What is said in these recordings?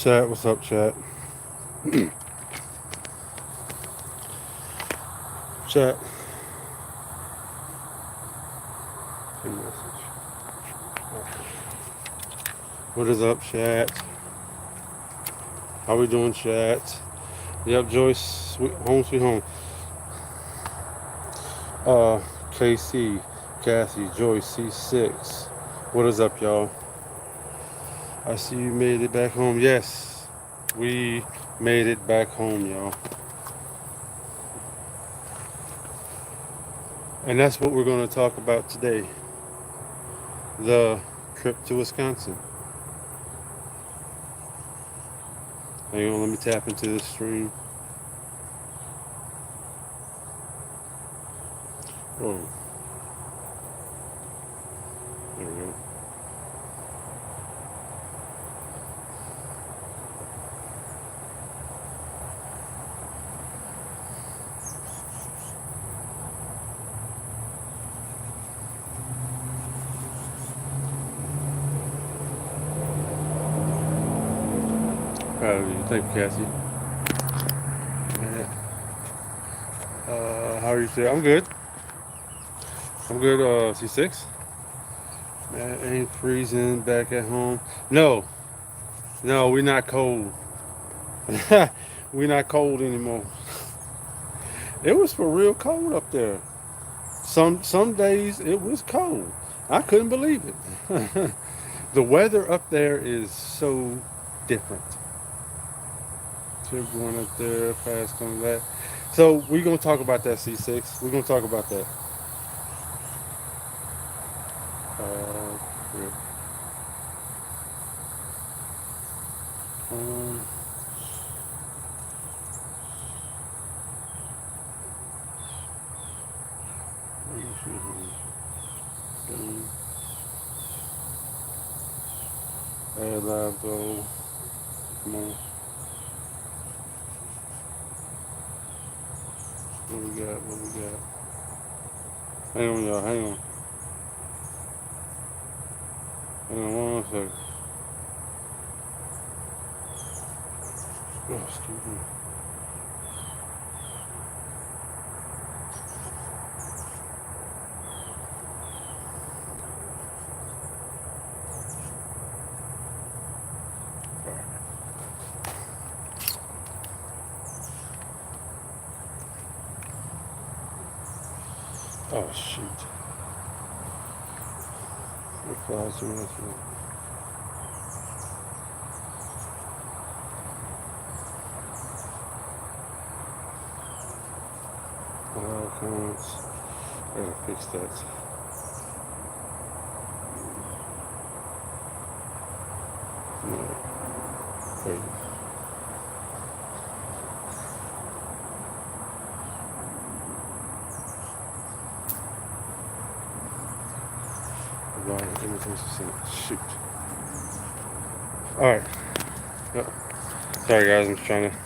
Chat, what's up, chat? Chat. Message. What is up, chat? How we doing, chat? Yep, Joyce, home sweet home. KC, Kathy, Joyce, C6. What is up, y'all? I see you made it back home. Yes, we made it back home, y'all. And that's what we're going to talk about today. The trip to Wisconsin. Hang on, let me tap into this stream. Oh. There we go. Proud of you. Thank you, Cassie. How are you today? I'm good. I'm good. C6. Man, ain't freezing back at home. No, we're not cold. We're not cold anymore. It was for real cold up there. Some days it was cold. I couldn't believe it. The weather up there is so different. Trip going up there, fast coming back. So we're gonna talk about that, C6. We're gonna talk about that. Trip. Add live though. Come on. What we got? Hang on, y'all. Hang on one second. Oh, excuse me. Oh, shoot. Replies to message. Comments. I gotta fix that. No. Wait. Shoot. Alright. Yep. Sorry guys, I'm just trying to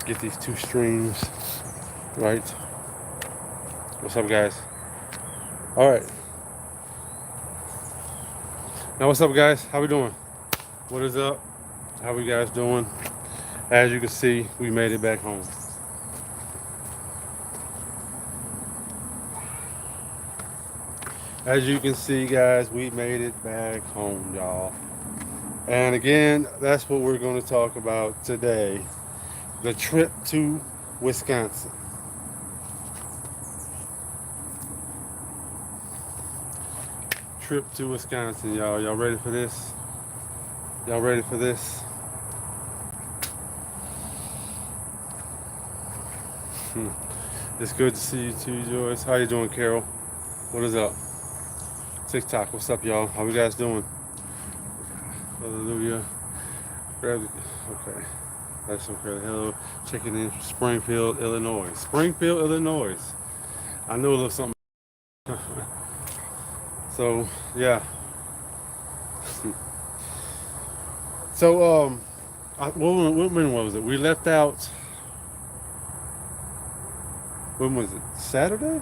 get these two streams right. What's up, guys? Alright. Now what's up, guys? How we doing? What is up? How we guys doing? As you can see, we made it back home. As you can see, guys, we made it back home, y'all. And again, that's what we're going to talk about today. The trip to Wisconsin. Trip to Wisconsin, y'all. Y'all ready for this? Y'all ready for this? It's good to see you too, Joyce. How you doing, Carol? What is up? TikTok, what's up, y'all? How you guys doing? Hallelujah. Okay. That's okay. Hello. Checking in from Springfield, Illinois. Springfield, Illinois. I know a little something. So, yeah. So, when was it? We left out. When was it? Saturday?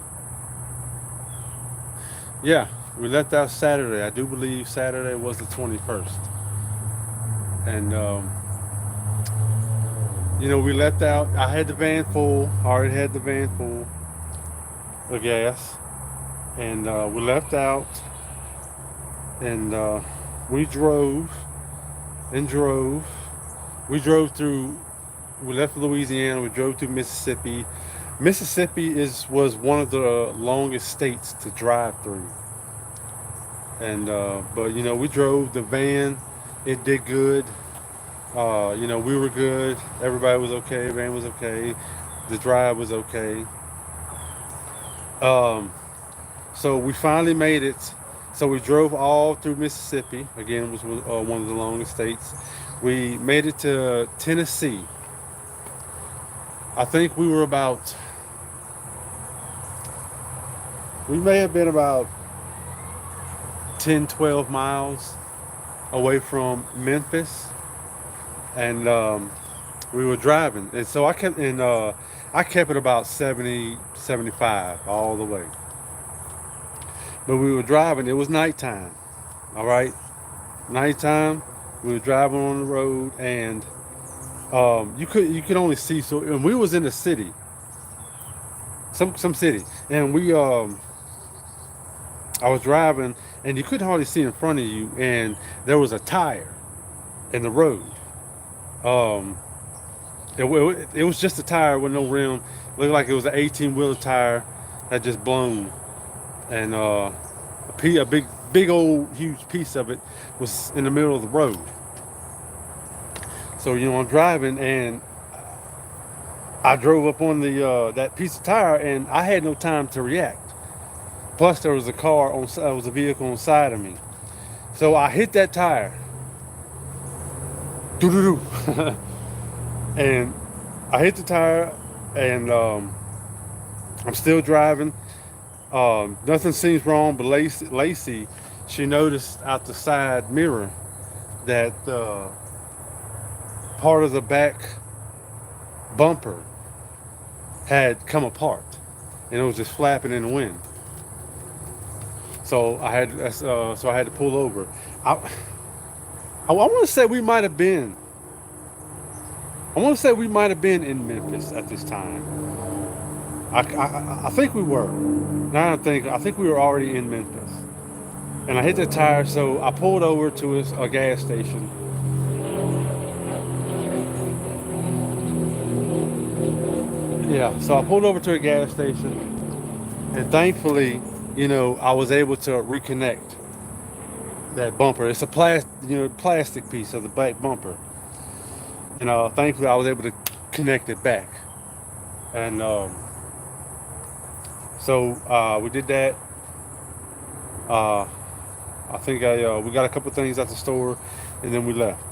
Yeah, we left out Saturday. I do believe Saturday was the 21st. And you know, we left out. I had the van full. I already had the van full of gas, and we left out, and we drove and drove. We drove through. We left Louisiana. We drove through Mississippi. Mississippi was one of the longest states to drive through, and but you know, we drove the van. It did good. You know, we were good. Everybody was okay. Van was okay. The drive was okay. Um, so we finally made it. So we drove all through Mississippi. Again, it was one of the longest states. We made it to Tennessee. I think we were about, we may have been about 10, 12 miles away from Memphis. And we were driving. And so I kept it about 70, 75 all the way. But we were driving. It was nighttime. All right. Nighttime. We were driving on the road, and you could only see, so, and we was in the city, some city, and I was driving, and you couldn't hardly see in front of you, and there was a tire in the road. Um, it was just a tire with no rim. Looked like it was an 18-wheeler tire that just blown, and a big old huge piece of it was in the middle of the road. So, you know, I'm driving, and I drove up on the that piece of tire, and I had no time to react. Plus, there was a vehicle on the side of me. So I hit that tire, doo-doo-doo. And I hit the tire, and I'm still driving. Nothing seems wrong, but Lacey, she noticed out the side mirror that part of the back bumper had come apart, and it was just flapping in the wind. So I had to pull over. I want to say we might have been. I want to say we might have been in Memphis at this time. I think we were. Now I think we were already in Memphis. And I hit the tire, so I pulled over to a gas station. Yeah, so I pulled over to a gas station, and thankfully, you know, I was able to reconnect that bumper. It's a plastic piece of the back bumper. And thankfully, I was able to connect it back. And so we did that. I think we got a couple things at the store, and then we left.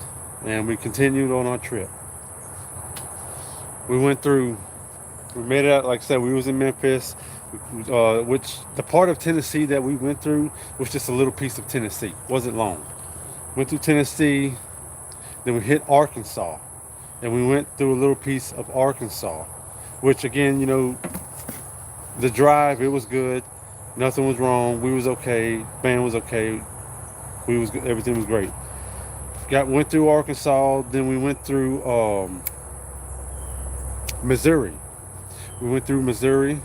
And we continued on our trip. We made it out, like I said, we was in Memphis, which the part of Tennessee that we went through was just a little piece of Tennessee. Wasn't long. Went through Tennessee, then we hit Arkansas. And we went through a little piece of Arkansas, which again, you know, the drive, it was good. Nothing was wrong. We was okay. Van was okay. Everything was great. Went through Arkansas, then we went through Missouri. We went through Missouri,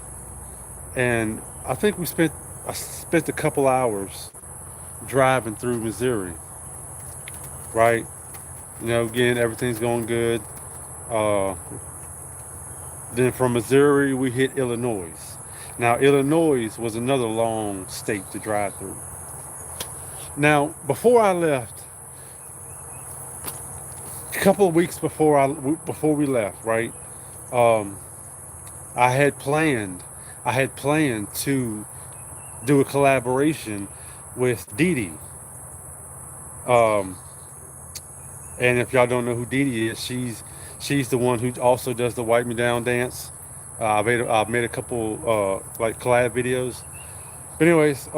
and I think I spent a couple hours driving through Missouri. Right? You know, again, everything's going good. Then from Missouri, we hit Illinois. Now, Illinois was another long state to drive through. Now, before I left, a couple of weeks before we left, right? I had planned to do a collaboration with Dee. And if y'all don't know who Dee is, she's the one who also does the Wipe Me Down dance. I've made a couple like collab videos. But anyways,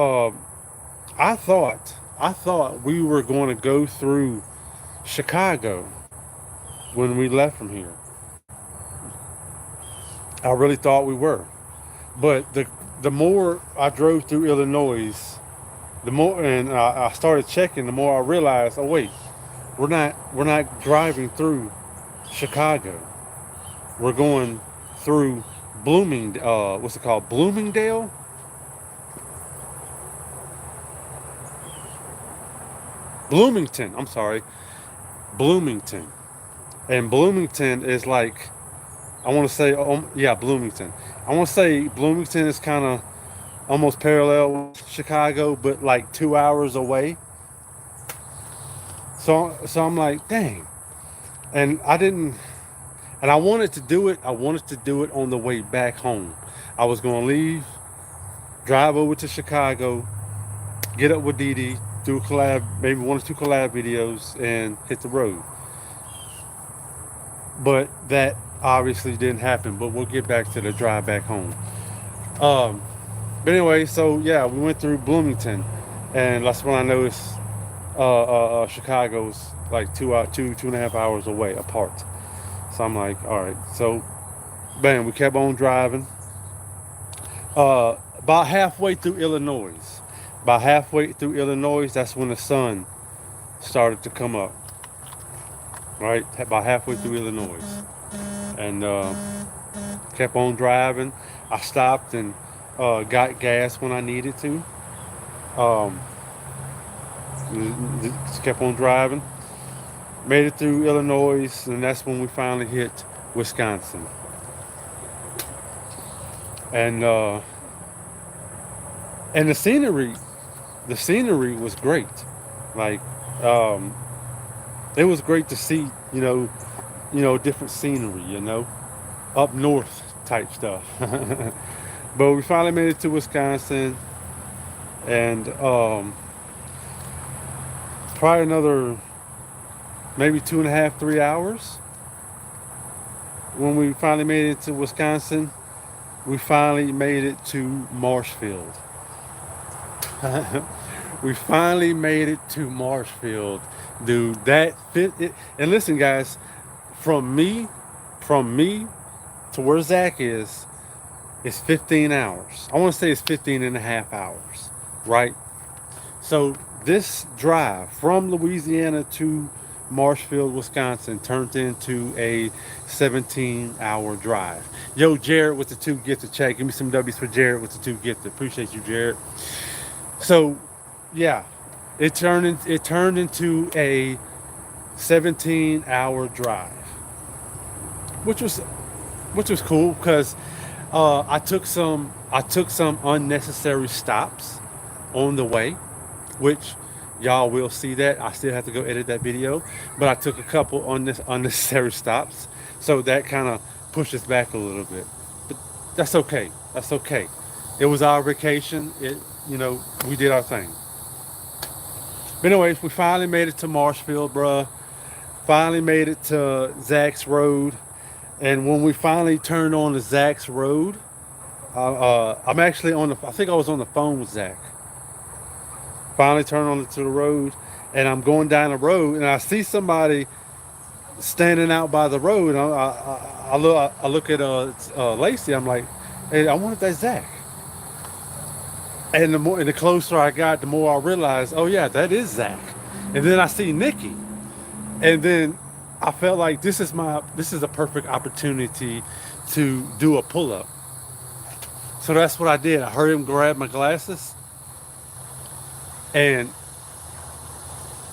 I thought we were going to go through Chicago when we left from here. I really thought we were. But the more I drove through Illinois, the more, and I started checking, the more I realized, oh wait, we're not driving through Chicago. We're going through what's it called? Bloomington. I'm sorry. Bloomington. And Bloomington is like, I want to say, yeah, Bloomington. I want to say Bloomington is kind of almost parallel with Chicago, but like 2 hours away. So I'm like, dang. And I didn't, and I wanted to do it. I wanted to do it on the way back home. I was going to leave, drive over to Chicago, get up with Dee Dee, do a collab, maybe 1 or 2 collab videos, and hit the road. But that obviously didn't happen. But we'll get back to the drive back home. Um, but anyway, so yeah, we went through Bloomington, and that's when I noticed Chicago's like 2.5 hours away apart. So I'm like, all right. So, bam, we kept on driving. About halfway through Illinois. About halfway through Illinois, that's when the sun started to come up. Right, about halfway through Illinois, and kept on driving. I stopped and got gas when I needed to. Um, just kept on driving. Made it through Illinois, and that's when we finally hit Wisconsin. And the scenery was great. Like it was great to see, different scenery, up north type stuff. But we finally made it to Wisconsin, and probably another maybe 2.5, 3 hours. When we finally made it to Wisconsin, we finally made it to Marshfield. We finally made it to Marshfield, dude. That fit it. And listen, guys, from me to where Zach is 15 hours. I want to say it's 15 and a half hours, right? So this drive from Louisiana to Marshfield, Wisconsin turned into a 17-hour drive. Yo, Jared with the 2 gifted check. Give me some W's for Jared with the 2 gifted. Appreciate you, Jared. So, yeah, it turned into a 17-hour drive, which was cool because I took some unnecessary stops on the way, which y'all will see that. I still have to go edit that video, but I took a couple unnecessary stops, so that kind of pushes back a little bit. But that's okay. That's okay. It was our vacation. We did our thing. But anyways, we finally made it to Marshfield, bruh. Finally made it to Zach's Road. And when we finally turned on to Zach's Road, I'm actually I think I was on the phone with Zach. Finally turned on to the road, and I'm going down the road, and I see somebody standing out by the road. And I look at Lacey. I'm like, hey, I wonder if that's Zach. And the closer I got, the more I realized, oh yeah, that is Zach. And then I see Nikki, and then I felt like this is a perfect opportunity to do a pull-up. So that's what I did. I hurried and grabbed my glasses, and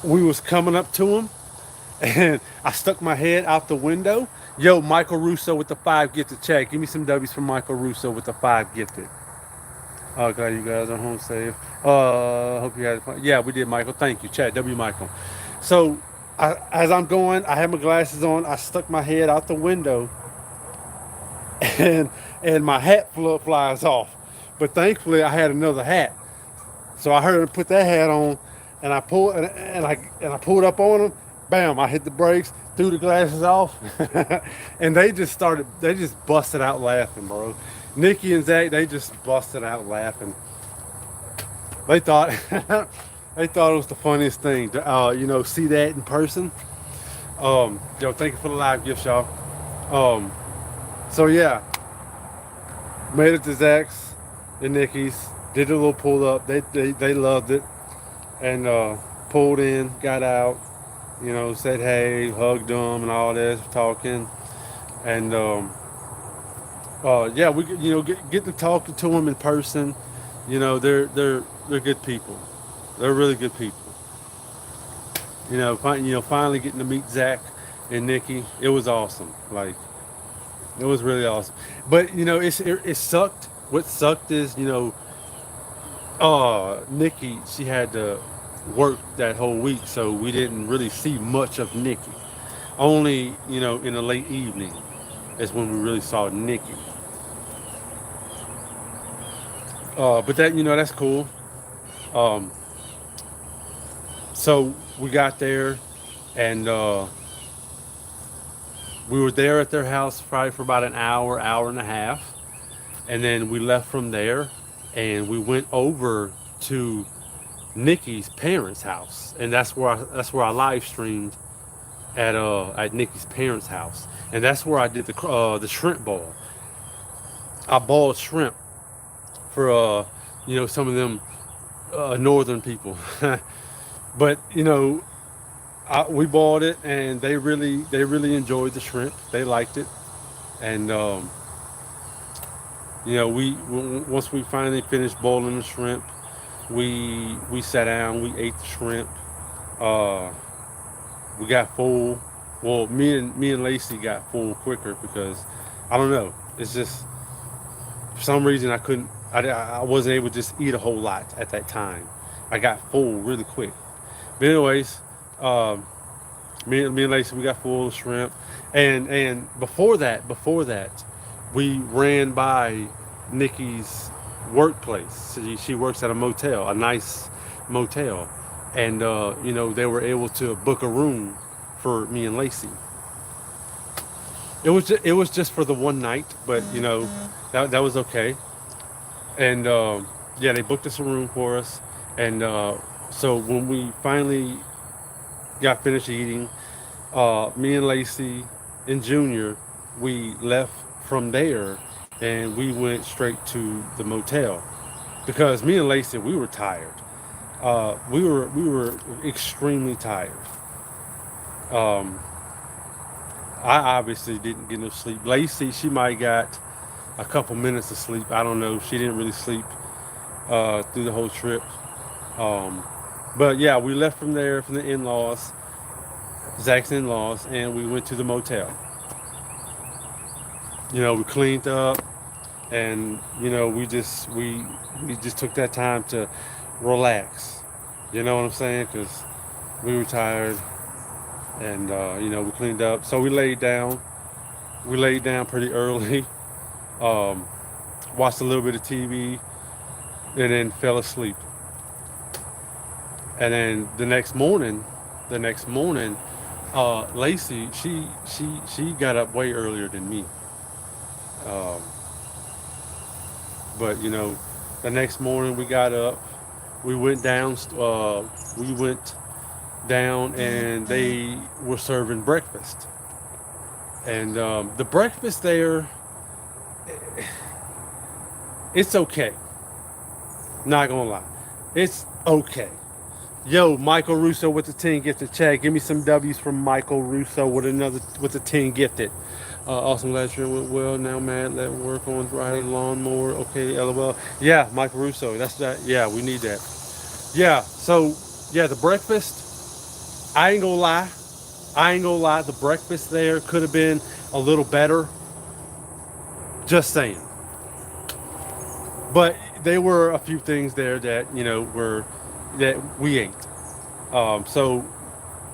we was coming up to him, and I stuck my head out the window. Yo, Michael Russo with the 5 gifted check. Give me some W's from Michael Russo with the 5 gifted. Glad you guys are home safe. Hope you had fun. Yeah, we did, Michael. Thank you. Chat W Michael. So as I'm going, I had my glasses on. I stuck my head out the window, and my hat flies off. But thankfully, I had another hat. So I heard him put that hat on, and I pulled up on him. Bam! I hit the brakes, threw the glasses off, and they just busted out laughing, bro. Nikki and Zach, they just busted out laughing. They thought it was the funniest thing to see that in person. Thank you for the live gifts, y'all. So yeah, made it to Zach's and Nikki's, did a little pull up. They loved it, and pulled in, got out, said hey, hugged them and all this, talking. And yeah, we get to talking to them in person. They're good people. They're really good people. Finally getting to meet Zach and Nikki, it was awesome. Like, it was really awesome. But it sucked. What sucked is Nikki, she had to work that whole week, so we didn't really see much of Nikki. Only in the late evening is when we really saw Nikki. But that's cool. Um, so we got there, and we were there at their house probably for about an hour, hour and a half, and then we left from there, and we went over to Nikki's parents' house, and that's where I live streamed at Nikki's parents' house, and that's where I did the shrimp boil. I boiled shrimp for some of them northern people, but we bought it, and they really enjoyed the shrimp. They liked it, and once we finally finished boiling the shrimp, we sat down, we ate the shrimp. Uh, we got full. Well, me and Lacey got full quicker because I don't know. It's just for some reason I couldn't. I wasn't able to just eat a whole lot at that time. I got full really quick. But anyways, um, me and Lacey, we got full of shrimp, and before that, we ran by Nikki's workplace. She works at a motel, a nice motel, and they were able to book a room for me and Lacey. It was just for the one night, but that was okay. And yeah, they booked us a room for us, and so when we finally got finished eating, me and Lacey and Junior, we left from there, and we went straight to the motel because me and Lacey, we were tired. We were extremely tired. Um, I obviously didn't get no sleep. Lacey, she might got a couple minutes of sleep. I don't know. She didn't really sleep through the whole trip. Um, but yeah, we left from there from the in-laws, Zach's in-laws, and we went to the motel. We cleaned up, and we just took that time to relax. You know what I'm saying? Because we were tired, and we cleaned up. So we laid down. We laid down pretty early. Um, Watched a little bit of TV, and then fell asleep. And then the next morning, Lacey, she got up way earlier than me. Um, but the next morning we got up, we went down, we went down, and they were serving breakfast. And the breakfast there, it's okay. Not gonna lie, it's okay. Yo, Michael Russo with the 10 gifted chat. Give me some W's from Michael Russo with the 10 gifted. Awesome, glad you went well. Now mad, let work on Friday lawnmower. Okay, LOL. Yeah, Michael Russo. That's that. Yeah, we need that. Yeah. So yeah, the breakfast. I ain't gonna lie. The breakfast there could have been a little better. Just saying. But there were a few things there that were that we ate. So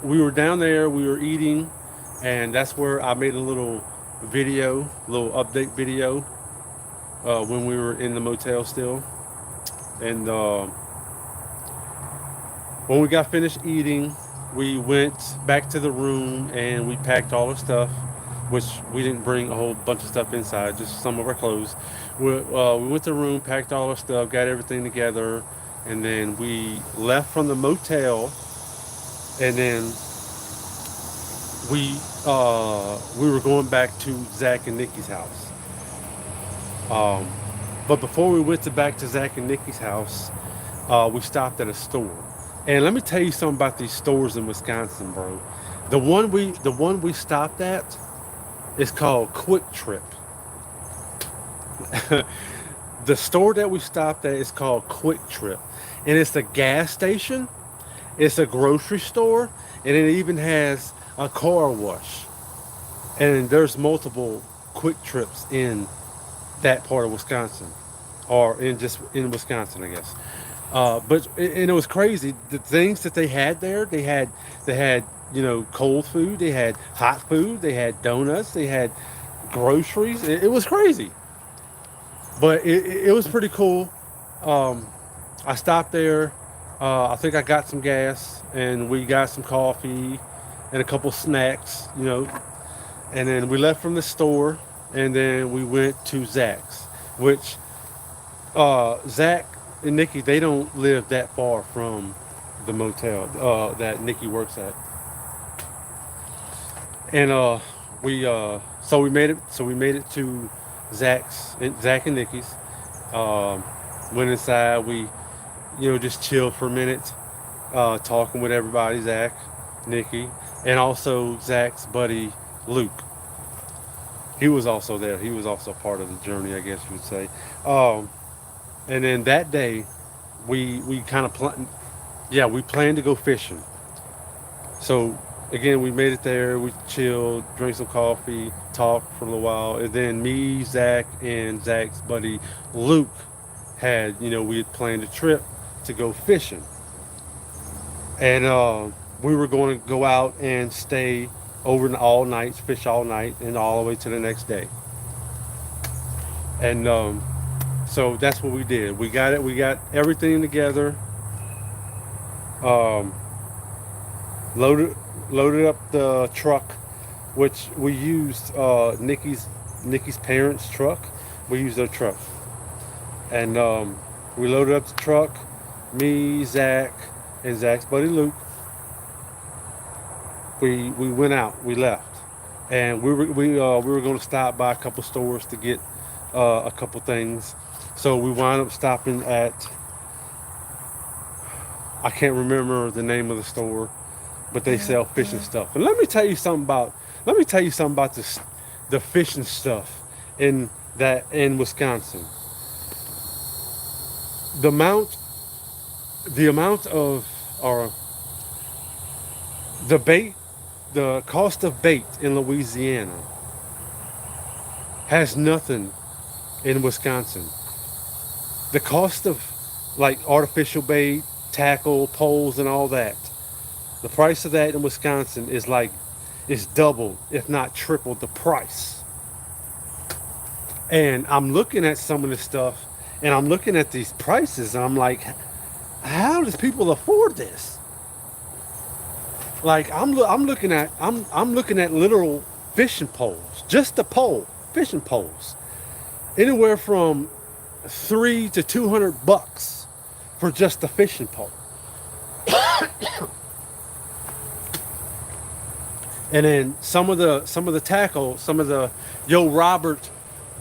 we were down there, we were eating, and that's where I made a little little update video when we were in the motel still. And when we got finished eating, we went back to the room and we packed all our stuff, which we didn't bring a whole bunch of stuff inside, just some of our clothes. We went to the room, packed all our stuff, got everything together, and then we left from the motel, and then we were going back to Zach and Nikki's house. Um, but before we went back to Zach and Nikki's house, we stopped at a store. And let me tell you something about these stores in Wisconsin, bro. The one we stopped at, It's called Quick Trip. The store that we stopped at is called Quick Trip, and it's a gas station. It's a grocery store, and it even has a car wash. And there's multiple Quick Trips in that part of Wisconsin, or in Wisconsin, I guess. And it was crazy. The things that they had there, they had cold food, they had hot food, they had donuts, they had groceries. It was crazy, but it was pretty cool. Um, I stopped there. I think I got some gas, and we got some coffee and a couple snacks, and then we left from the store, and then we went to Zach's, which Zach and Nikki, they don't live that far from the motel that Nikki works at, and we made it to Zach and Nikki's. Um, Went inside. We just chilled for a minute, talking with everybody, Zach, Nikki, and also Zach's buddy Luke. He was also there. He was also part of the journey, I guess you would say. Um, and then that day, we kind of we planned to go fishing. So again, we made it there. We chilled, drank some coffee, talked for a little while, and then me, Zach, and Zach's buddy Luke we had planned a trip to go fishing, and we were going to go out and stay over all night, fish all night, and all the way to the next day. And so that's what we did. We got it. We got everything together. Um, loaded loaded up the truck, which we used Nikki's parents' truck. We used their truck, and we loaded up the truck. Me, Zach, and Zach's buddy Luke. We went out. We left, and we were going to stop by a couple stores to get a couple things. So we wound up stopping at, I can't remember the name of the store, but they sell fishing stuff. And let me tell you something about this, the fishing stuff in Wisconsin. The amount the amount of or the bait, the cost of bait in Louisiana has nothing in Wisconsin. The cost of like artificial bait, tackle, poles, and all that. The price of that in Wisconsin is double, if not triple, the price. And I'm looking at some of this stuff, and I'm looking at these prices, and I'm like, how does people afford this? Like I'm looking at literal fishing poles, just the pole, fishing poles, anywhere from $300 to $200 for just a fishing pole. And then some of the tackle, some of the Yo Robert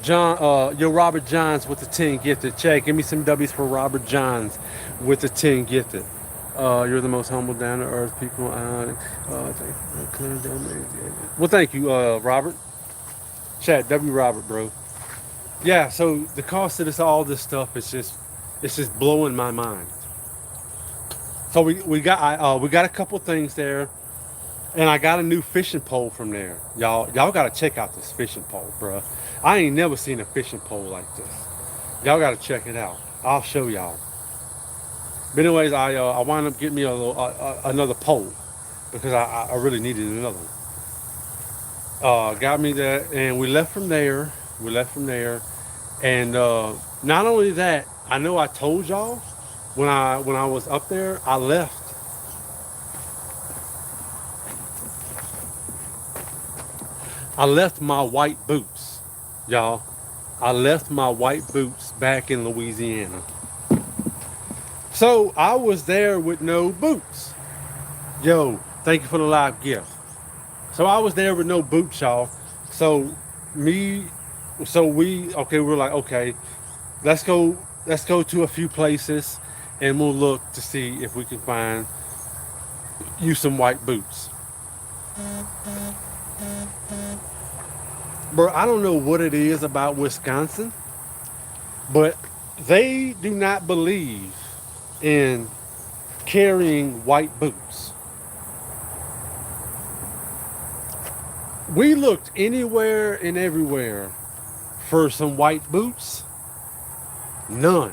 Johns with the 10 gifted. Check, give me some W's for Robert Johns with the 10 gifted. You're the most humble, down to earth people. Well, thank you, Robert. Chat W Robert, bro. Yeah. So the cost of all this stuff is just blowing my mind. So we got a couple things there. And I got a new fishing pole from there. Y'all gotta check out this fishing pole, bruh. I ain't never seen a fishing pole like this. Y'all gotta check it out. I'll show y'all. But anyways, I wound up getting me another pole because I really needed another one. Got me that, and we left from there. And not only that, I know I told y'all when I was up there, I left my white boots, y'all. I left my white boots back in Louisiana. So I was there with no boots. Yo, thank you for the live gift. So I was there with no boots, y'all. So we were like, okay, let's go to a few places and we'll look to see if we can find you some white boots. bro, I don't know what it is about Wisconsin, but they do not believe in carrying white boots. We looked anywhere and everywhere for some white boots. None.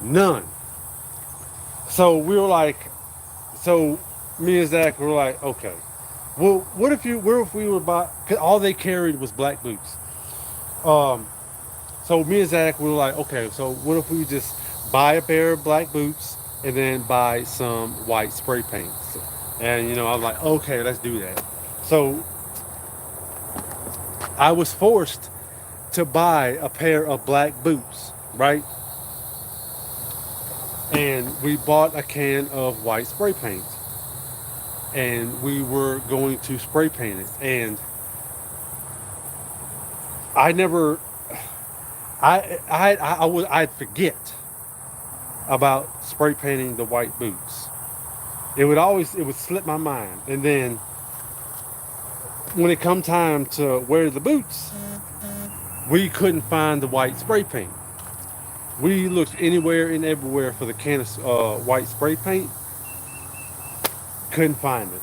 None. So we were like, so me and Zach were like, okay, well, what if we were by, cause all they carried was black boots. Um, so me and Zach were like, okay, so what if we just buy a pair of black boots and then buy some white spray paints? And I was like, okay, let's do that. So I was forced to buy a pair of black boots, right? And we bought a can of white spray paint. And we were going to spray paint it. And I never, I'd forget about spray painting the white boots. It would slip my mind. And then when it come time to wear the boots, we couldn't find the white spray paint. We looked anywhere and everywhere for the can of white spray paint. Couldn't find it.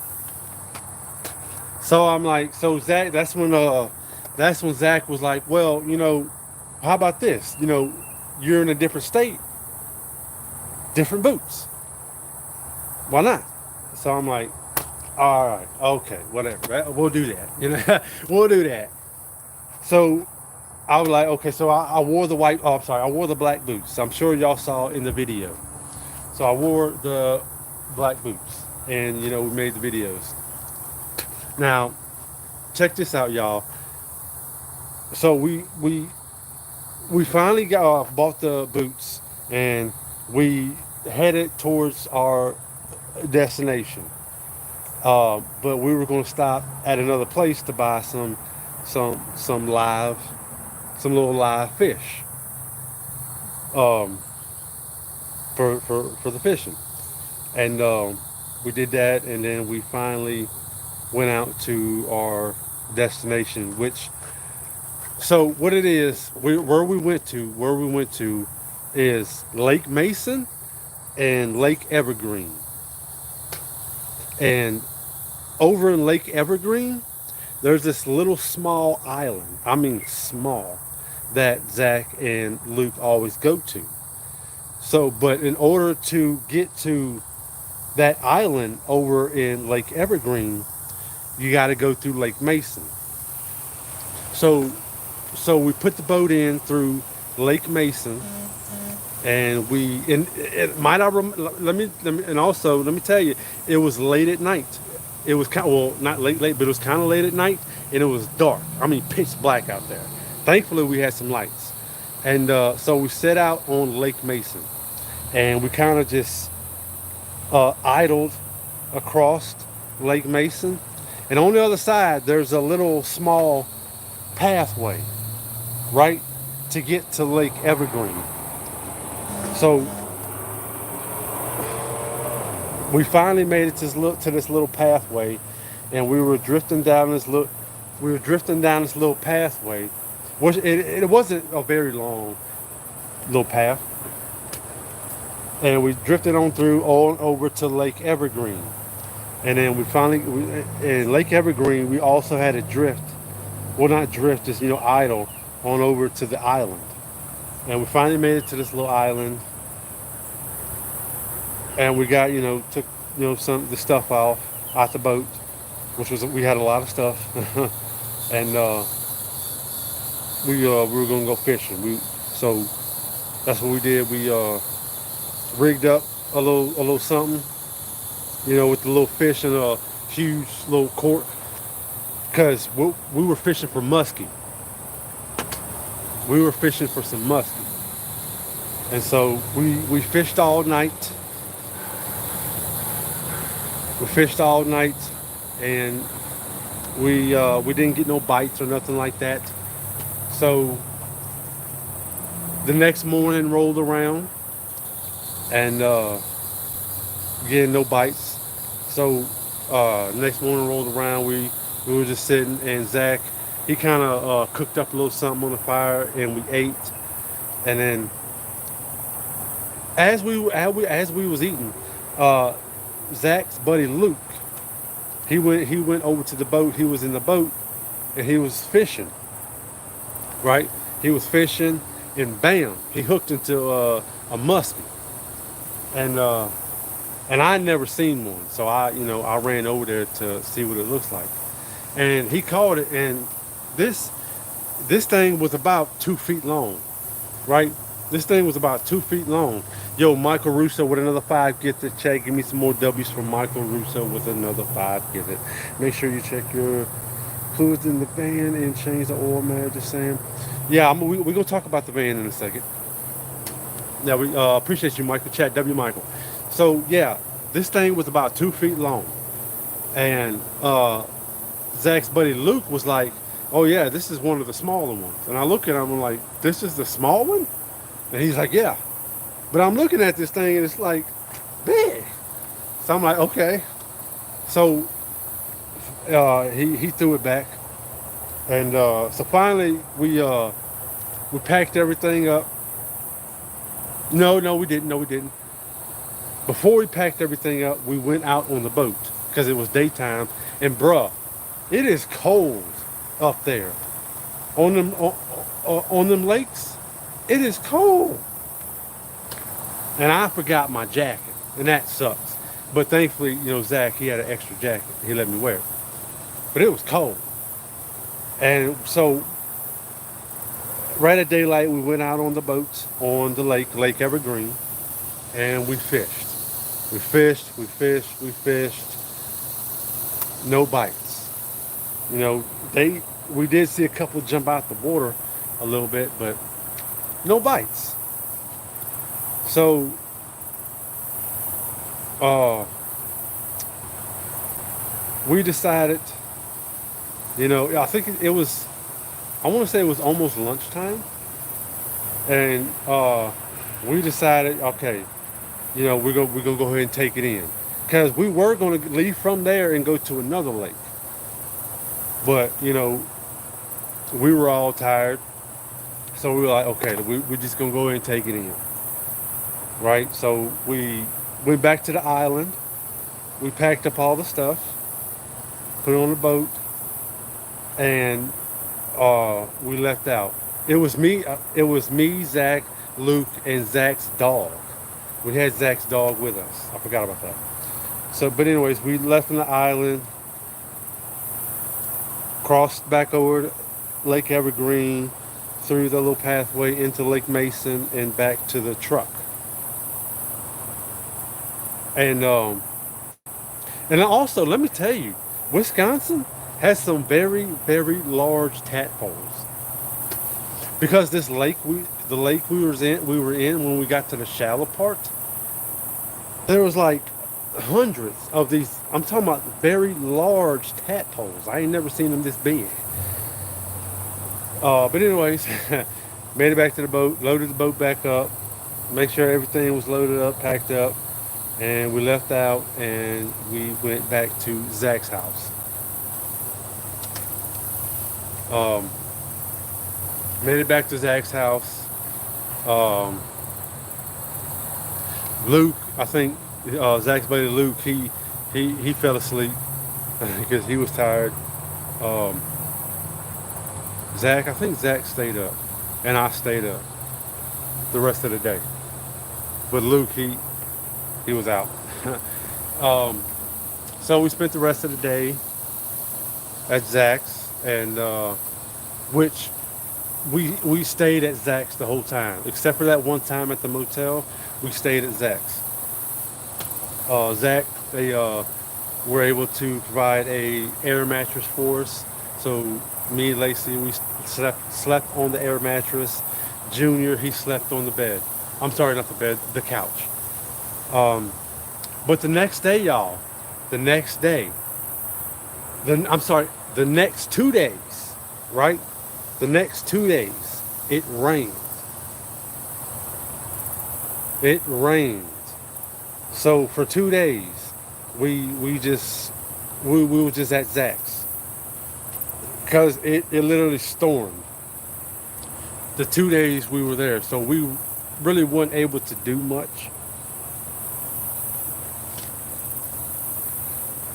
So I'm like, so Zach, that's when Zach was like, well, how about this? You're in a different state, different boots. Why not? So I'm like, all right, okay, whatever. We'll do that. We'll do that. So I was like, okay, so I wore the I wore the black boots. I'm sure y'all saw in the video. So I wore the black boots and, we made the videos. Now, check this out, y'all. So we finally bought the boots and we headed towards our destination. But we were going to stop at another place to buy some little live fish. For the fishing, and we did that, and then we finally went out to our destination. So what it is, where we went to is Lake Mason and Lake Evergreen. And over in Lake Evergreen, there's this little small island. I mean small, that Zach and Luke always go to. So, but in order to get to that island over in Lake Evergreen, you got to go through Lake Mason. So we put the boat in through Lake Mason, and it might not. Let me and also let me tell you, it was late at night. It was not late, but it was kind of late at night, and it was dark. I mean, pitch black out there. Thankfully, we had some lights, and so we set out on Lake Mason, and we kind of just idled across Lake Mason, and on the other side, there's a little small pathway, right, to get to Lake Evergreen. So we finally made it to this little pathway, and we were drifting down this little pathway, which it wasn't a very long little path, and we drifted on over to Lake Evergreen, and then in Lake Evergreen we also had to drift, well, not drift, just idle on over to the island, and we finally made it to this little island. And we got, took, some of the stuff out the boat, we had a lot of stuff, and we were gonna go fishing. So that's what we did. We rigged up a little something, with the little fish and a huge little cork, because we were fishing for muskie. We were fishing for some muskie, and so we fished all night. We fished all night, and we didn't get no bites or nothing like that. So the next morning rolled around, and again, no bites. So next morning rolled around, we were just sitting, and Zach he kind of cooked up a little something on the fire, and we ate. And then as we was eating, uh, Zach's buddy Luke, he went over to the boat. He was in the boat and he was fishing. Right, he was fishing, and bam, he hooked into a muskie, and I never seen one, so I ran over there to see what it looks like, and he caught it, and this this thing was about 2 feet long, right? This thing was about 2 feet long. Yo, Michael Russo with another five, get the check. Give me some more W's from Michael Russo with another five. Get it. Make sure you check your fluids in the van and change the oil, man. Just saying. Yeah, we're gonna talk about the van in a second. Yeah, we appreciate you, Michael. Chat W Michael. So yeah, this thing was about 2 feet long, and Zach's buddy Luke was like, "Oh yeah, this is one of the smaller ones." And I look at him, I'm like, "This is the small one?" And he's like, "Yeah." But I'm looking at this thing and it's like big. So I'm like, "Okay." So he threw it back, and so finally we packed everything up. No, we didn't. No, we didn't. Before we packed everything up, we went out on the boat because it was daytime. And bruh, it is cold up there on them lakes. It is cold, and I forgot my jacket, and that sucks. But thankfully, Zach, he had an extra jacket. He let me wear it, but it was cold. And so, right at daylight, we went out on the boats on the Lake Evergreen, and we fished. We fished, we fished, we fished. No bites. You know, we did see a couple jump out the water a little bit, but no bites. So, we decided, I think it was, I want to say it was almost lunchtime, and we decided, okay, we're gonna go ahead and take it in, because we were gonna leave from there and go to another lake, but we were all tired, so we were like, okay, we're just gonna go ahead and take it in, right? So we went back to the island. We packed up all the stuff, put it on the boat, and we left out. It was me. Zach, Luke, and Zach's dog. We had Zach's dog with us. I forgot about that. So, but anyways, we left on the island, crossed back over to Lake Evergreen, through the little pathway into Lake Mason, and back to the truck. And also, let me tell you, Wisconsin has some very, very large tadpoles. Because the lake we were in when we got to the shallow part, there was like hundreds of these. I'm talking about very large tadpoles. I ain't never seen them this big. But anyways, made it back to the boat, loaded the boat back up, make sure everything was loaded up, packed up, and we left out and we went back to Zach's house. Um, Made it back to Zach's house. Um, Luke, I think Zach's buddy Luke, he fell asleep because he was tired. Um, I think Zach stayed up, and I stayed up the rest of the day. But Luke, he was out. um, so we spent the rest of the day at Zach's, and which we stayed at Zach's the whole time, except for that one time at the motel. We stayed at Zach's. Zach, they were able to provide a air mattress for us. So me and Lacey, we slept on the air mattress. Junior, he slept on the bed. I'm sorry, not the bed, the couch. But the next day, y'all, the next day, the next 2 days, right? The next 2 days, it rained. It rained. So for 2 days, we were just at Zach's. because it literally stormed the 2 days we were there, so we really weren't able to do much.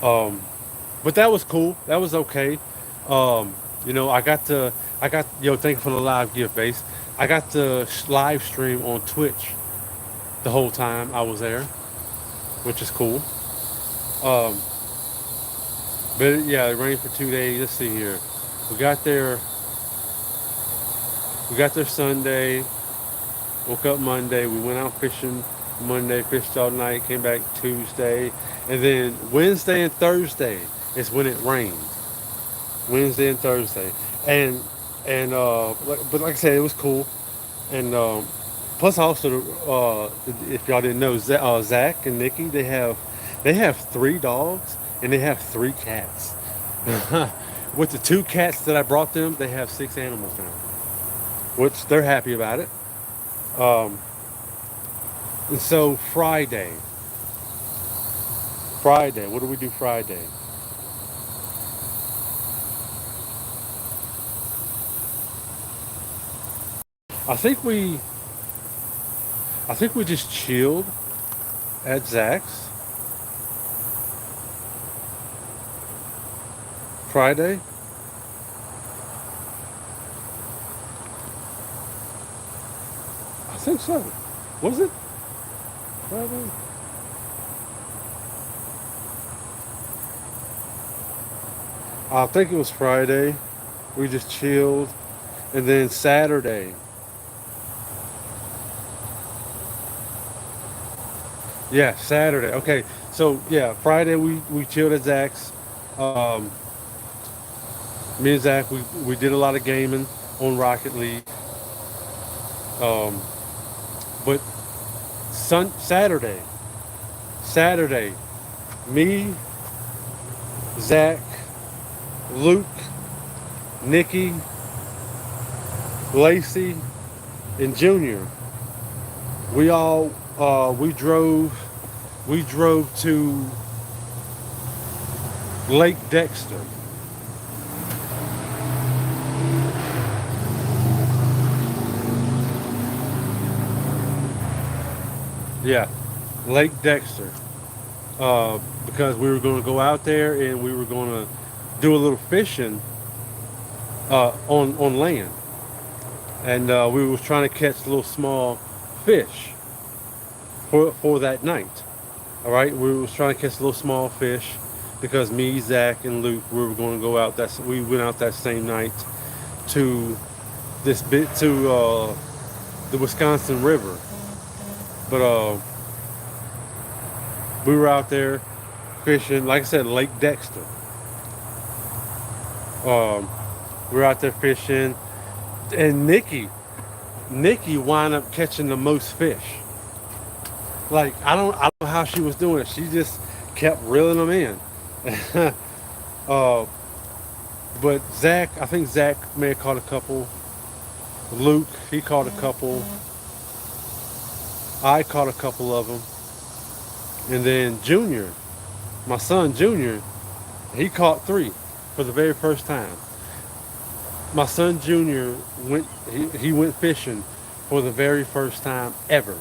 Um, but that was cool. That was okay. You know, thank you for the live gift base. I got to live stream on Twitch the whole time I was there, which is cool. Um, but yeah, it rained for 2 days. Let's see here. We got there. We got there Sunday. Woke up Monday. We went out fishing Monday. Fished all night. Came back Tuesday, and then Wednesday and Thursday is when it rained. Wednesday and Thursday, but like I said, it was cool. And plus, also, if y'all didn't know, Zach and Nikki, they have 3 dogs and they have 3 cats. With the 2 cats that I brought them, they have 6 animals now, which they're happy about it. Um, and so Friday, what do we do Friday? I think we, I think we just chilled at Zach's Friday. I think so. Was it Friday? I think it was Friday. We just chilled, and then Saturday. Yeah, Saturday. Okay, so yeah, Friday we chilled at Zach's. Um, Me and Zach, we did a lot of gaming on Rocket League. Um, but Saturday, me, Zach, Luke, Nikki, Lacey, and Junior. We all we drove to Lake Dexter. Yeah, Lake Dexter. Because we were going to go out there and we were going to do a little fishing on land, and we was trying to catch little small fish for that night. All right, we was trying to catch little small fish because me, Zach, and Luke, we were going to go out. We went out that same night to the Wisconsin River, but we were out there fishing. Like I said, Lake Dexter. Um, we were out there fishing, and Nikki wound up catching the most fish. Like I don't know how she was doing it. She just kept reeling them in. uh, but I think Zach may have caught a couple. Luke, he caught a couple. I caught a couple of them, and then Junior, my son Junior, he caught 3 for the very first time. My son Junior he went fishing for the very first time ever,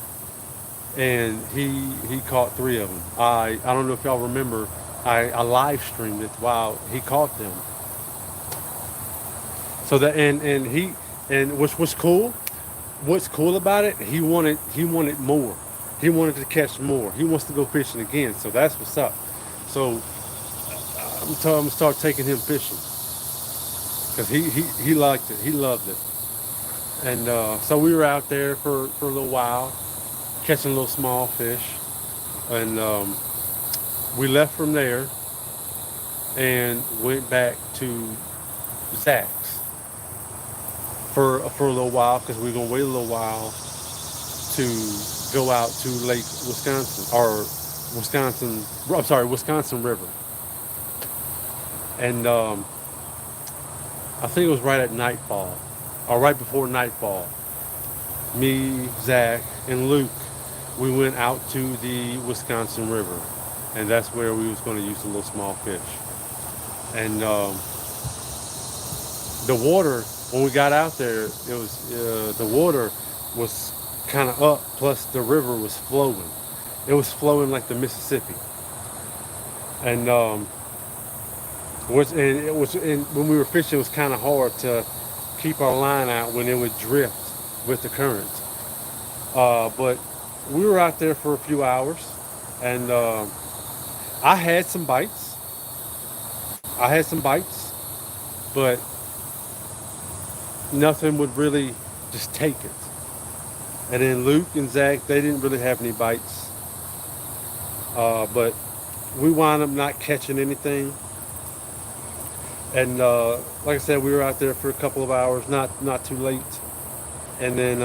and he caught 3 of them. I don't know if y'all remember, I live streamed it while he caught them. So that and which was cool. What's cool about it? He wanted more. He wanted to catch more. He wants to go fishing again. So that's what's up. So I'm gonna start taking him fishing because he liked it. He loved it. And so we were out there for a little while, catching little small fish, and we left from there and went back to Zach's for a little while because we were gonna wait a little while to go out to Lake Wisconsin or Wisconsin. I'm sorry, Wisconsin River, and I think it was right at nightfall or right before nightfall. Me, Zach, and Luke, we went out to the Wisconsin River, and that's where we was going to use the little small fish. And The water, when we got out there, it was the water was kind of up. Plus the river was flowing. It was flowing like the Mississippi, and and when we were fishing, it was kind of hard to keep our line out when it would drift with the current. But we were out there for a few hours, and I had some bites. I had some bites, but nothing would really just take it. And then Luke and Zach, they didn't really have any bites, but we wound up not catching anything. And like I said, we were out there for a couple of hours, not too late. And then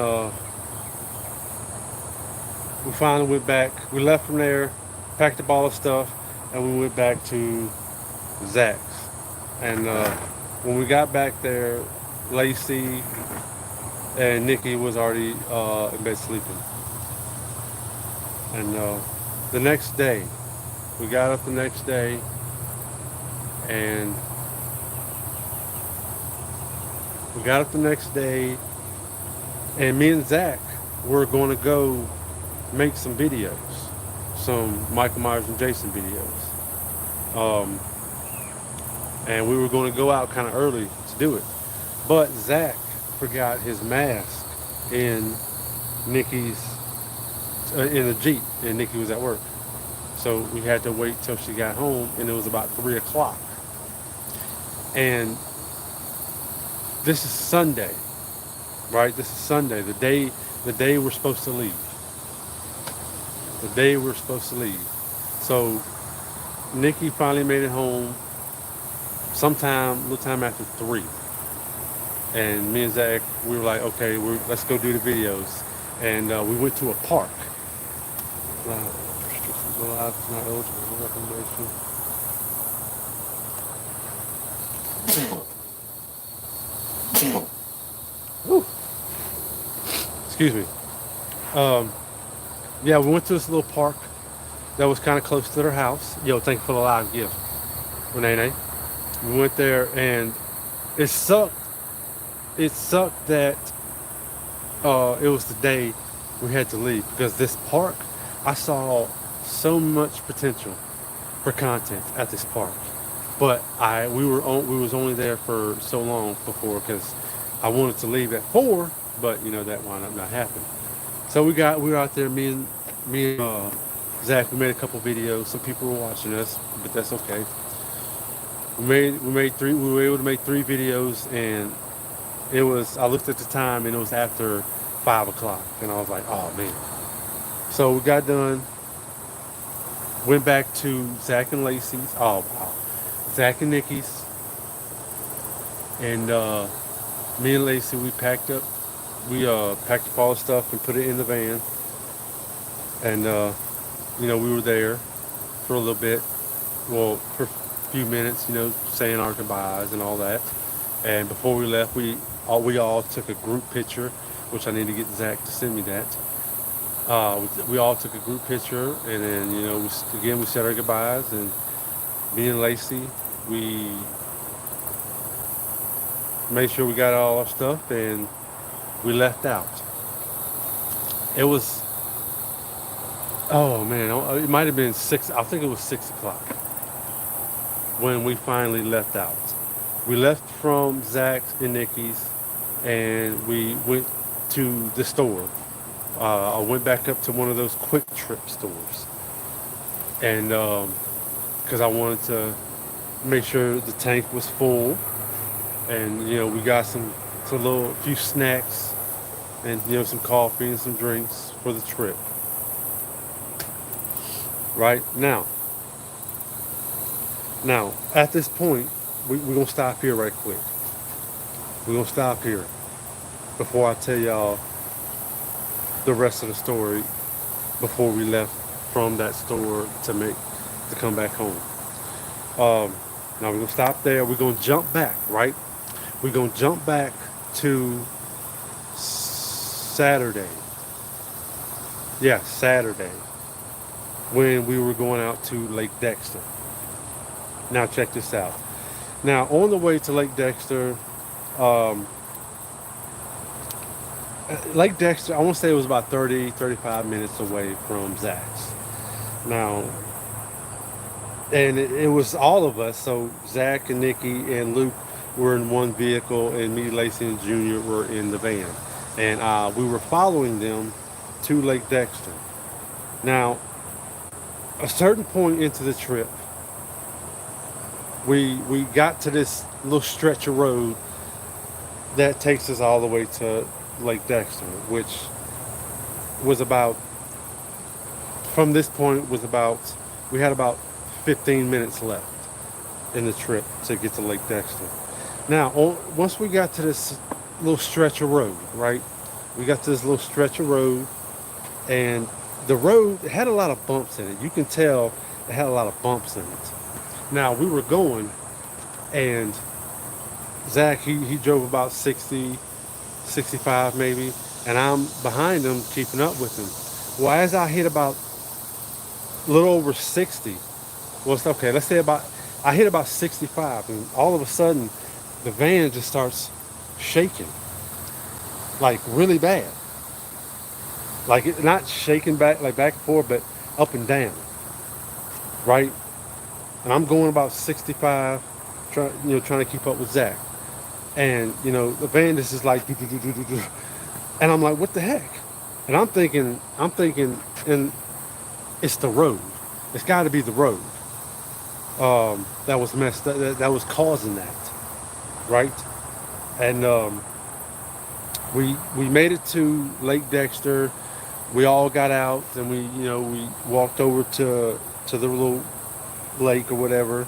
we finally went back. We left from there, packed up all the stuff, and we went back to Zach's. And when we got back there, Lacey and Nikki was already in bed sleeping. And the next day, we got up the next day, and me and Zach were going to go make some videos, some Michael Myers and Jason videos. And we were going to go out kind of early to do it. But Zach forgot his mask in Nikki's, in the Jeep, and Nikki was at work. So we had to wait till she got home, and it was about 3 o'clock. And this is Sunday, right? This is Sunday, the day we're supposed to leave. The day we're supposed to leave. So Nikki finally made it home a little time after 3. And me and Zach, we were like, okay, let's go do the videos. And we went to a park. Not eligible recommendation. Whew. Excuse me. Yeah, we went to this little park that was kind of close to their house. Yo, thank you for the live gift, Renee. We went there, and it sucked. It sucked that it was the day we had to leave, because this park, I saw so much potential for content at this park. But we was only there for so long before, because I wanted to leave at 4, but that wound up not happening. So we were out there, me and Zach. We made a couple videos. Some people were watching us, but that's okay. We were able to make 3 videos, and I looked at the time, and it was after 5 o'clock, and I was like, oh man. So we got done, went back to Zach and Lacey's. Oh wow. Zach and Nikki's, and me and Lacey, we packed up all the stuff and put it in the van, and we were there for a little bit, well, for a few minutes, saying our goodbyes and all that. And before we left, we all took a group picture, which I need to get Zach to send me that. We all took a group picture, and then we said our goodbyes, and me and Lacey, we made sure we got all our stuff, and we left out. It was, oh man, it might have been 6. I think it was 6 o'clock when we finally left out. We left from Zach's and Nikki's, and we went to the store. I went back up to one of those quick trip stores, and because I wanted to make sure the tank was full, and we got some few snacks, and some coffee and some drinks for the trip. Right now at this point, we're gonna stop here right quick. We're gonna stop here before I tell y'all the rest of the story, before we left from that store to come back home. Now we're gonna stop there. We're gonna jump back, right? We're gonna jump back to Saturday. Yeah, Saturday, when we were going out to Lake Dexter. Now check this out. Now on the way to Lake Dexter, Um, Lake Dexter, I want to say it was about 30, 35 minutes away from Zach's. Now, and it was all of us. So Zach and Nikki and Luke were in one vehicle, and me, Lacey, and Junior were in the van. And we were following them to Lake Dexter. Now, a certain point into the trip, we got to this little stretch of road that takes us all the way to Lake Dexter, which was about, from this point was about, we had about 15 minutes left in the trip to get to Lake Dexter. Now, once we got to this little stretch of road, right? We got to this little stretch of road, and the road had a lot of bumps in it. You can tell it had a lot of bumps in it. Now, we were going, and Zach, he drove about 60, 65 maybe, and I'm behind him keeping up with him. Well, as I hit about a little over 60, well, it's okay, let's say I hit about 65, and all of a sudden, the van just starts shaking, like really bad. Like not shaking back, like back and forth, but up and down, right? And I'm going about 65, trying to keep up with Zach. And, the van just is like, and I'm like, what the heck? And I'm thinking, and it's the road. It's got to be the road that was messed up, that was causing that, right? And we made it to Lake Dexter. We all got out, and we walked over to the little lake or whatever.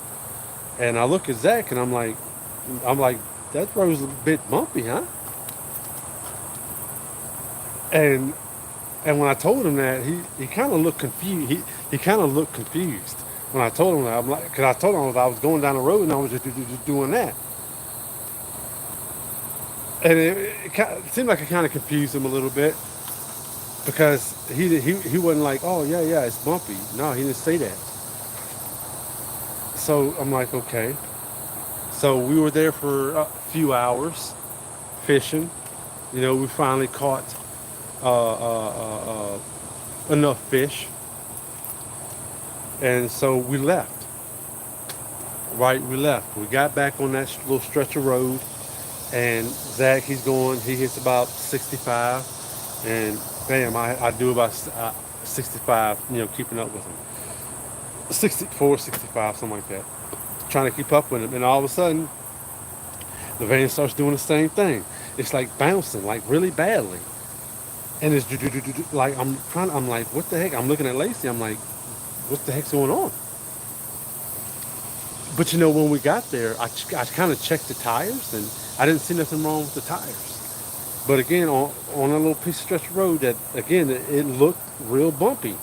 And I look at Zach, and I'm like, that road's a bit bumpy, huh? And when I told him that, he kind of looked confused. He kind of looked confused when I told him that. I'm like, because I told him I was going down the road and I was just doing that. And it seemed like it kind of confused him a little bit, because he wasn't like, oh yeah, it's bumpy. No, he didn't say that. So I'm like, okay. So we were there for a few hours fishing. We finally caught enough fish, and so we left. Right, we left. We got back on that little stretch of road, and Zach, he hits about 65, and bam, I do about 65, keeping up with him. 64, 65, something like that. Trying to keep up with him, and all of a sudden, the van starts doing the same thing. It's like bouncing, like really badly. And it's like, I'm like, what the heck? I'm looking at Lacey, I'm like, what the heck's going on? But when we got there, I kind of checked the tires, and I didn't see nothing wrong with the tires. But again, on a little piece of stretch of road that, again, it looked real bumpy.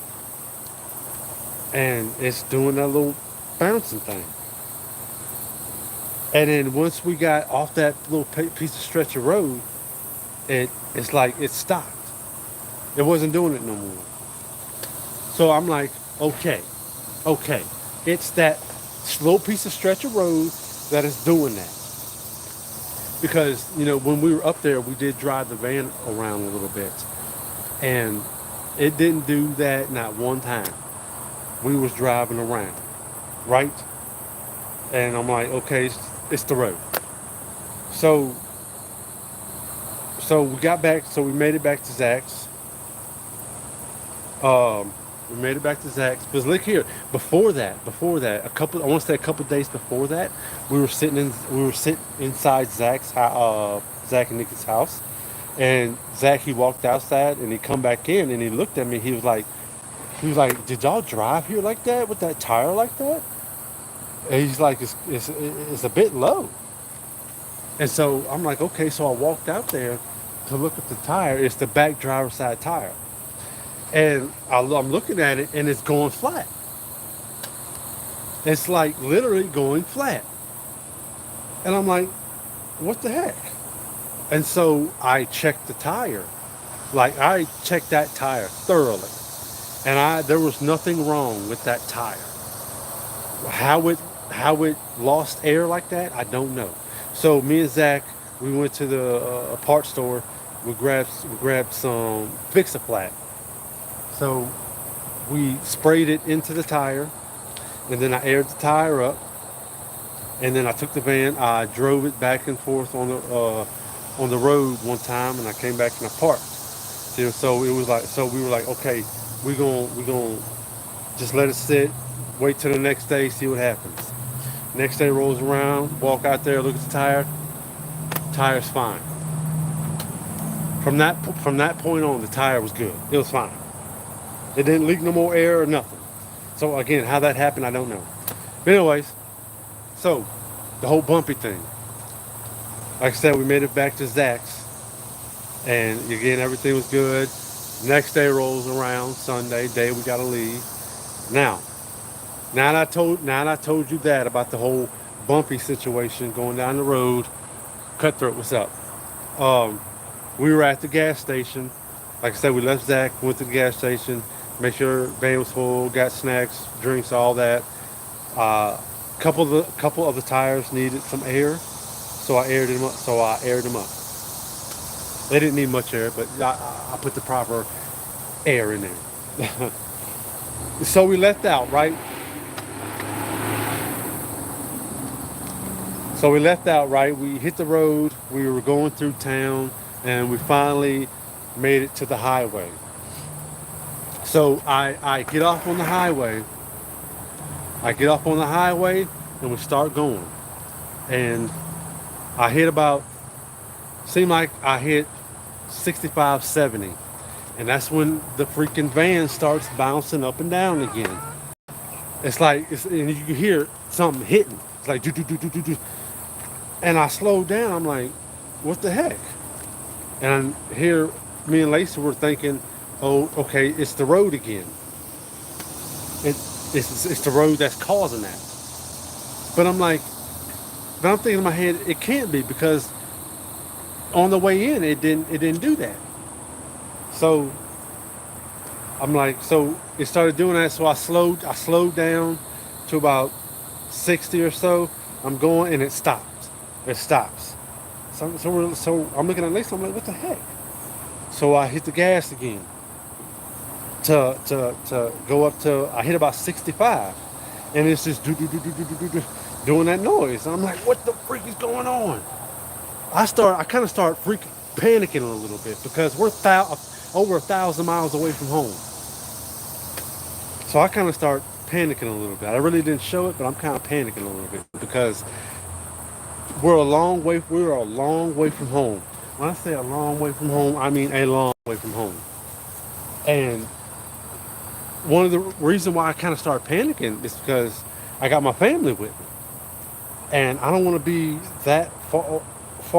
And it's doing that little bouncing thing. And then once we got off that little piece of stretch of road, it's like it stopped. It wasn't doing it no more. So I'm like, okay, it's that slow piece of stretch of road that is doing that. Because, when we were up there, we did drive the van around a little bit. And it didn't do that not one time. We was driving around, right? And I'm like, okay, it's the road. So we got back, so we made it back to Zach's. We made it back to Zach's. But look here, before that, I want to say a couple days before that, we were sitting inside Zach's Zach and Nikki's house. And Zach, he walked outside and he come back in and he looked at me. He was like, did y'all drive here like that with that tire like that? And he's like, it's a bit low. And so I'm like, okay. So I walked out there to look at the tire. It's the back driver's side tire. And I'm looking at it, and it's going flat. It's like literally going flat. And I'm like, what the heck? And so I checked the tire. Like, I checked that tire thoroughly. And there was nothing wrong with that tire. How it lost air like that, I don't know. So me and Zach, we went to the parts store. We grabbed some Fix-A-Flat. So we sprayed it into the tire, and then I aired the tire up, and then I took the van. I drove it back and forth on the road one time, and I came back and I parked. So it was like, so we were like, okay, we gonna just let it sit, wait till the next day, see what happens. Next day rolls around, walk out there, look at the tire. Tire's fine. From that point on, the tire was good. It was fine. It didn't leak no more air or nothing. So again, how that happened, I don't know. But anyways, so the whole bumpy thing. Like I said, we made it back to Zach's, and again, everything was good. Next day rolls around, Sunday day we gotta leave. Now, now that I told you that about the whole bumpy situation going down the road. Cutthroat, what's up? Um, we were at the gas station. Like I said, we left Zach, went to the gas station, make sure van was full, got snacks, drinks, all that. Couple of the tires needed some air, so I aired them up. They didn't need much air, but I put the proper air in there. So we left out, right? So we left out, right? We hit the road. We were going through town, and we finally made it to the highway. So I get off on the highway. I get off on the highway, and we start going. And I hit about, seemed like I hit 65, 70. And that's when the freaking van starts bouncing up and down again. It's like, and you can hear something hitting. It's like, do, do, do, do, do, do. And I slowed down. I'm like, what the heck? And here, me and Lacey were thinking, oh, okay, it's the road again. It's the road that's causing that. But I'm thinking in my head, it can't be, because on the way in, it didn't do that. So I'm like, so it started doing that. So I slowed down to about 60 or so. I'm going, and it stopped. It stops. So I'm looking at Lacey. I'm like, what the heck? So I hit the gas again to go up to. I hit about 65, and it's just doing that noise. And I'm like, what the freak is going on? I kind of start freaking panicking a little bit, because we're over 1,000 miles away from home. So I kind of start panicking a little bit. I really didn't show it, but I'm kind of panicking a little bit, because we're a long way from home. When I say a long way from home, I mean a long way from home. And one of the reasons why I kind of started panicking is because I got my family with me, and I don't want to be that far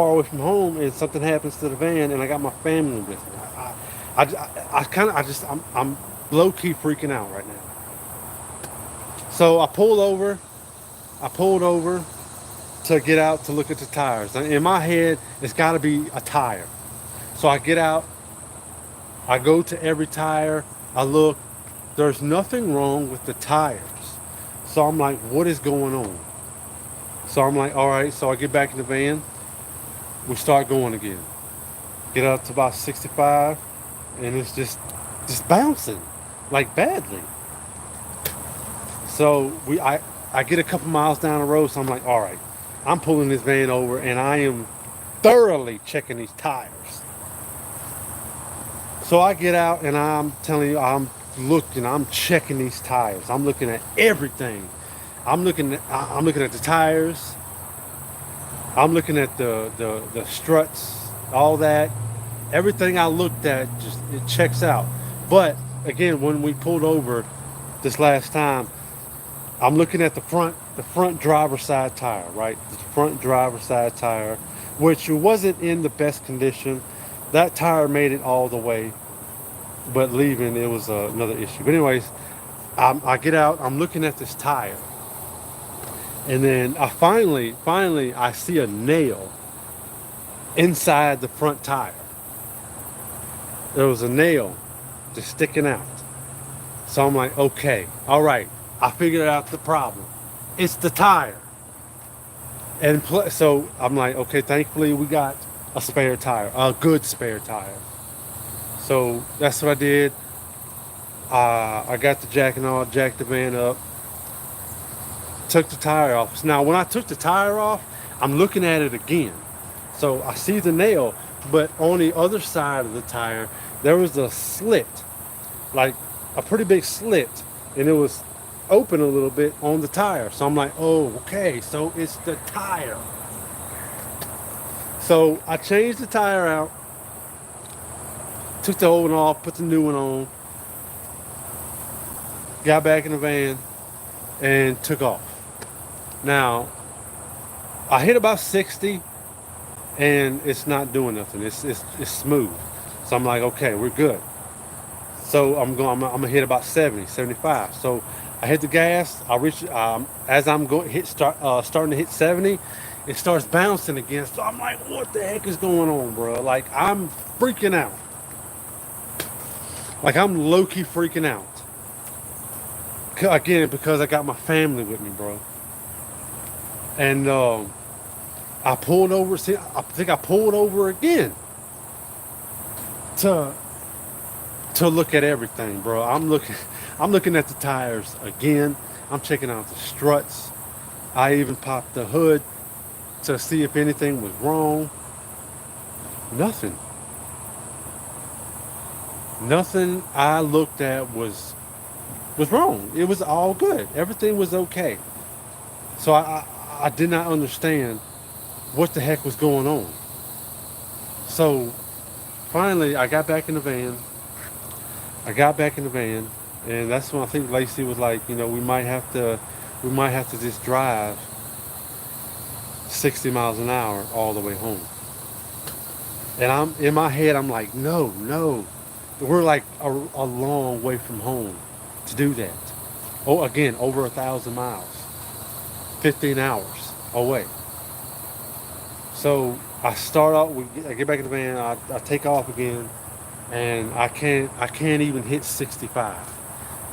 away from home and something happens to the van, and I got my family with me. I'm low key freaking out right now. So I pulled over to get out to look at the tires. In my head, it's got to be a tire. So I get out, I go to every tire, I look, there's nothing wrong with the tires. So I'm like, what is going on? So I'm like, all right. So I get back in the van, we start going again. Get up to about 65, and it's just bouncing, like badly. So I get a couple miles down the road, so I'm like, all right, I'm pulling this van over, and I am thoroughly checking these tires. So I get out, and I'm telling you, I'm checking these tires. I'm looking at everything. I'm looking at the tires. I'm looking at the struts, all that. Everything I looked at, it checks out. But again, when we pulled over this last time, I'm looking at the front driver's side tire, right? The front driver's side tire, which wasn't in the best condition. That tire made it all the way, but leaving, it was another issue. But anyways, I get out, I'm looking at this tire, and then I finally I see a nail inside the front tire. There was a nail just sticking out. So I'm like, okay, all right. I figured out the problem. It's the tire. And so I'm like, okay, thankfully we got a spare tire, a good spare tire. So that's what I did. I got the jack and all, jacked the van up, took the tire off. So now when I took the tire off, I'm looking at it again. So I see the nail, but on the other side of the tire, there was a slit, like a pretty big slit, and it was open a little bit on the tire. So I'm like, oh, okay, so it's the tire. So I changed the tire out, took the old one off, put the new one on, got back in the van, and took off. Now, I hit about 60, and it's not doing nothing. It's smooth. So I'm like, okay, we're good. So I'm gonna hit about 70, 75. So I hit the gas. I reach as I'm going starting to hit 70, it starts bouncing again. So I'm like, what the heck is going on, bro? Like I'm freaking out. Like I'm low-key freaking out. Again, because I got my family with me, bro. And I pulled over. See, I think I pulled over again to look at everything, bro. I'm looking at the tires again. I'm checking out the struts. I even popped the hood to see if anything was wrong. Nothing. Nothing I looked at was wrong. It was all good. Everything was okay. So I did not understand what the heck was going on. So finally I got back in the van. And that's when I think Lacey was like, you know, we might have to just drive 60 miles an hour all the way home. And I'm in my head, I'm like, no. We're like a long way from home to do that. Oh, again, over 1,000 miles, 15 hours away. So I start out, I get back in the van, I take off again, and I can't even hit 65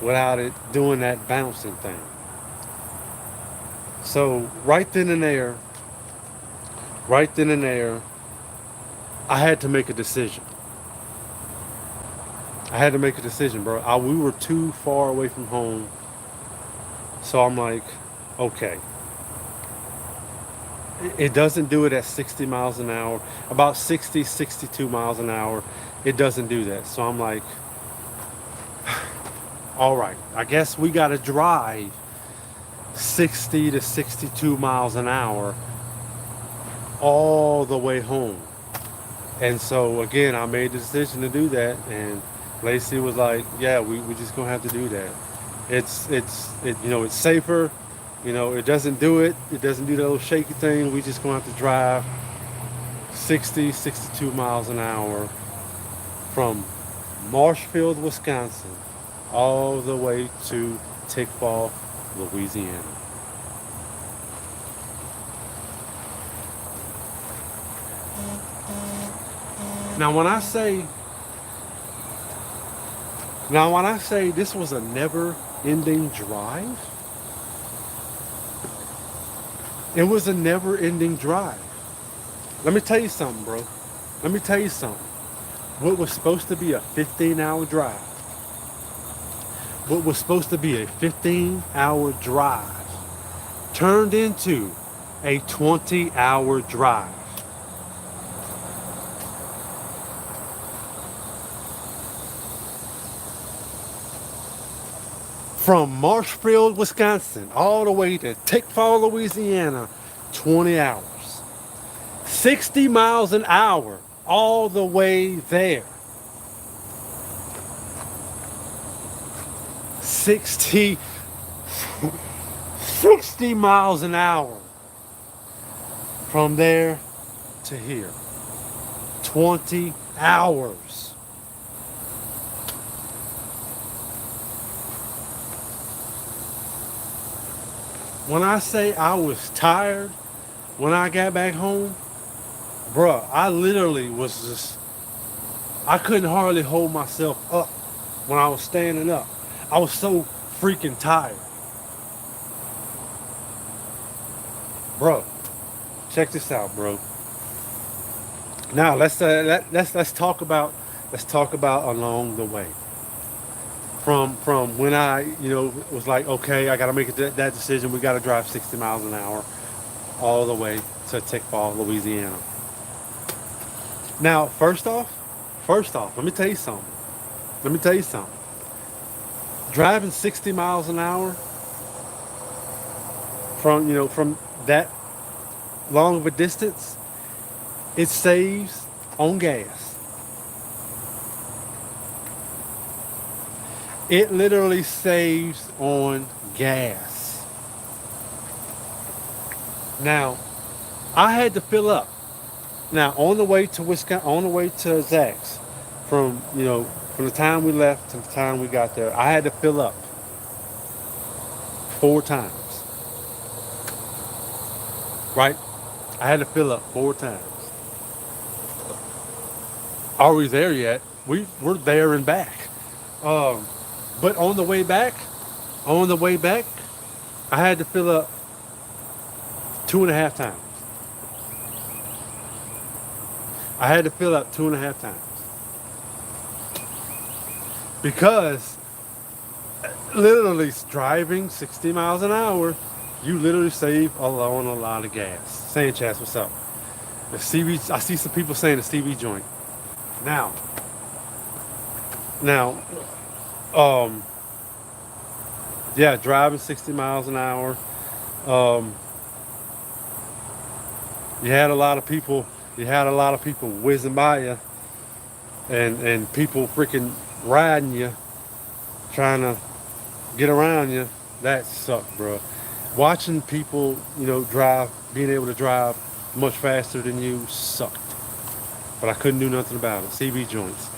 without it doing that bouncing thing. So right then and there, I had to make a decision. Bro. We were too far away from home. So I'm like, okay. It doesn't do it at 60 miles an hour. About 60, 62 miles an hour. It doesn't do that. So I'm like, all right, I guess we got to drive 60 to 62 miles an hour all the way home. And so again, I made the decision to do that, and Lacey was like, yeah, we just gonna have to do that. It's safer, it doesn't do that little shaky thing. We just gonna have to drive 60, 62 miles an hour from Marshfield, Wisconsin, all the way to Tickfall, Louisiana. Now when I say this was a never-ending drive, it was a never-ending drive. Let me tell you something, bro. What was supposed to be a 15-hour drive, turned into a 20-hour drive. From Marshfield, Wisconsin, all the way to Tickfall, Louisiana, 20 hours. 60 miles an hour, all the way there. 60 miles an hour from there to here. 20 hours. When I say I was tired when I got back home, bruh, I literally was just, I couldn't hardly hold myself up when I was standing up. I was so freaking tired. Bruh, check this out, bro. Now let's talk about along the way. From when I was like, okay, I gotta make that decision. We gotta drive 60 miles an hour all the way to Tickfall, Louisiana. Now, first off, let me tell you something. Let me tell you something. Driving 60 miles an hour from that long of a distance, it saves on gas. It literally saves on gas. Now, I had to fill up. Now, on the way to Wisconsin, on the way to Zach's, from the time we left to the time we got there, I had to fill up 4 times. Right? I had to fill up 4 times. Are we there yet? We're there and back. Um, but on the way back, I had to fill up 2.5 times. I had to fill up 2.5 times. Because literally driving 60 miles an hour, you literally save on a lot of gas. Sanchez, what's up? The CV, I see some people saying the CV joint. Now, now, yeah, driving 60 miles an hour. Um, you had a lot of people. You had a lot of people whizzing by you, and people freaking riding you, trying to get around you. That sucked, bro. Watching people, drive, being able to drive much faster than you sucked. But I couldn't do nothing about it. CV joints.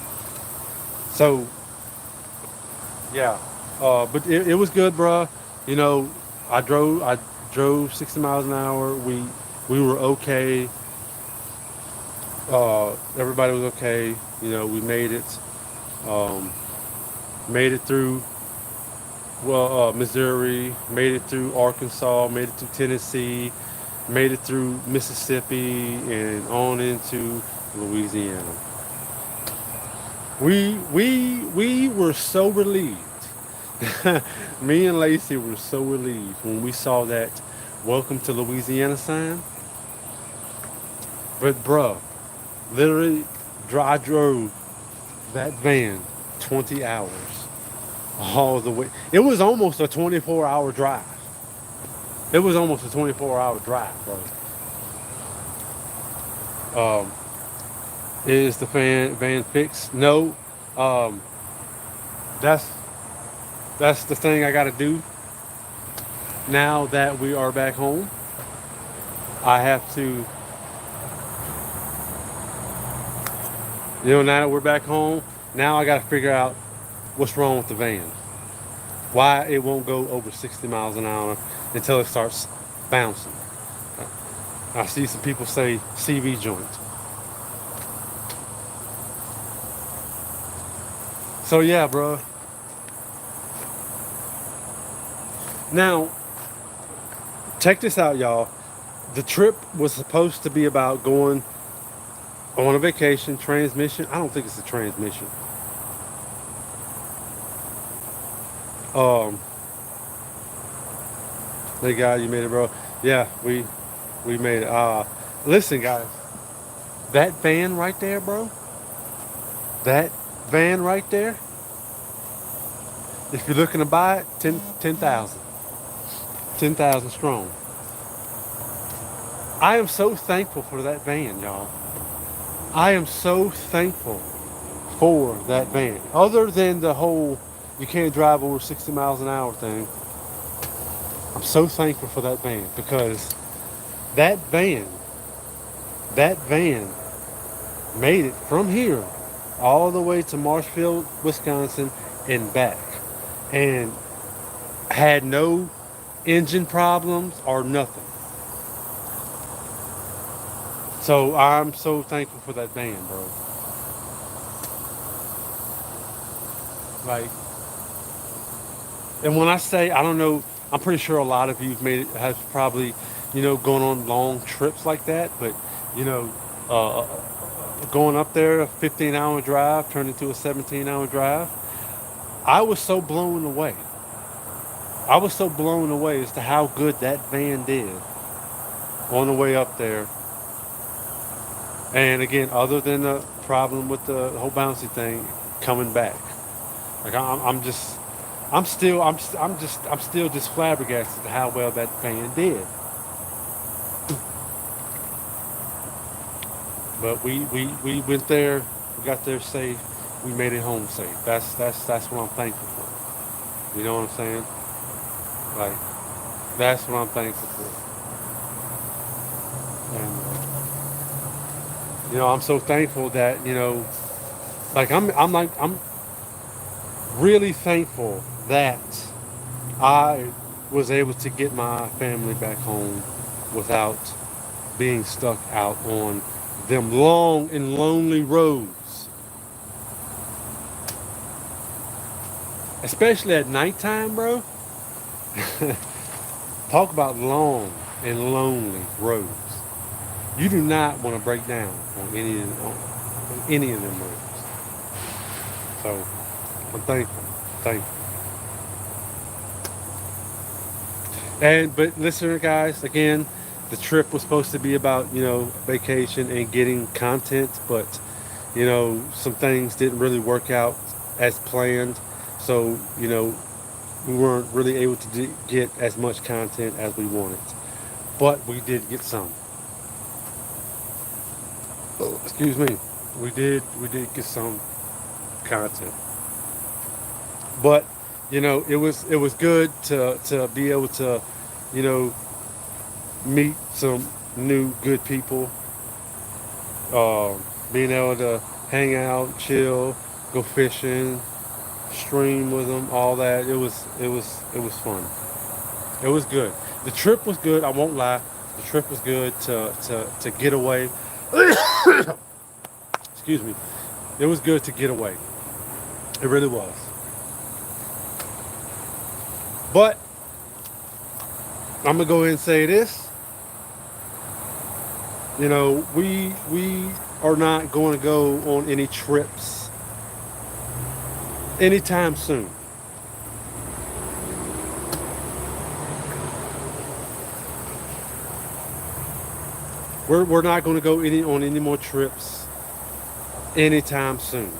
So, yeah. But it was good, bro. I drove 60 miles an hour. We were okay. Everybody was okay. We made it. Made it through Missouri, made it through Arkansas, made it through Tennessee, made it through Mississippi, and on into Louisiana. We were so relieved. Me and Lacey were so relieved when we saw that "Welcome to Louisiana" sign. But bruh, literally, I drove that van 20 hours all the way. It was almost a 24-hour drive. It was almost a 24-hour drive, bro. Is the van fixed? No. That's the thing I got to do. Now that we are back home, I have to. Now that we're back home, now I got to figure out what's wrong with the van. Why it won't go over 60 miles an hour until it starts bouncing. I see some people say CV joint. So yeah, bro. Now, check this out, y'all. The trip was supposed to be about going on a vacation. Transmission, I don't think it's a transmission. Hey guys, you made it, bro. Yeah, we made it. Listen, guys, that van right there, bro. That van right there. If you're looking to buy it, 10,000. 10,000 strong. I am so thankful for that van, y'all. I am so thankful for that van. Other than the whole you can't drive over 60 miles an hour thing, I'm so thankful for that van because that van made it from here all the way to Marshfield, Wisconsin and back. And had no engine problems or nothing. So I'm so thankful for that van, bro. Like, and when I say, I don't know, I'm pretty sure a lot of you have probably going on long trips like that. But, you know, uh, going up there, a 15-hour drive turned into a 17-hour drive. I was so blown away. I was so blown away as to how good that van did on the way up there. And again, other than the problem with the whole bouncy thing, coming back, like I'm just, I'm still just flabbergasted at how well that van did. But we went there, we got there safe, we made it home safe. That's what I'm thankful for. You know what I'm saying? Like that's what I'm thankful for. And I'm so thankful that like I'm really thankful that I was able to get my family back home without being stuck out on them long and lonely roads, especially at nighttime, bro. Talk about long and lonely roads. You do not want to break down on any of them roads. So I'm thankful, thankful. And but listener guys, again, the trip was supposed to be about vacation and getting content, but some things didn't really work out as planned. So we weren't really able to get as much content as we wanted, but we did get some. Oh, excuse me. We did get some content, but it was good to be able to you know meet some new good people, being able to hang out, chill, go fishing, stream with them, all that. It was fun. It was good. The trip was good. I won't lie. The trip was good to get away. Excuse me. It was good to get away. It really was. But I'm gonna go ahead and say this. We are not going to go on any trips anytime soon. We're not going to go on any more trips anytime soon.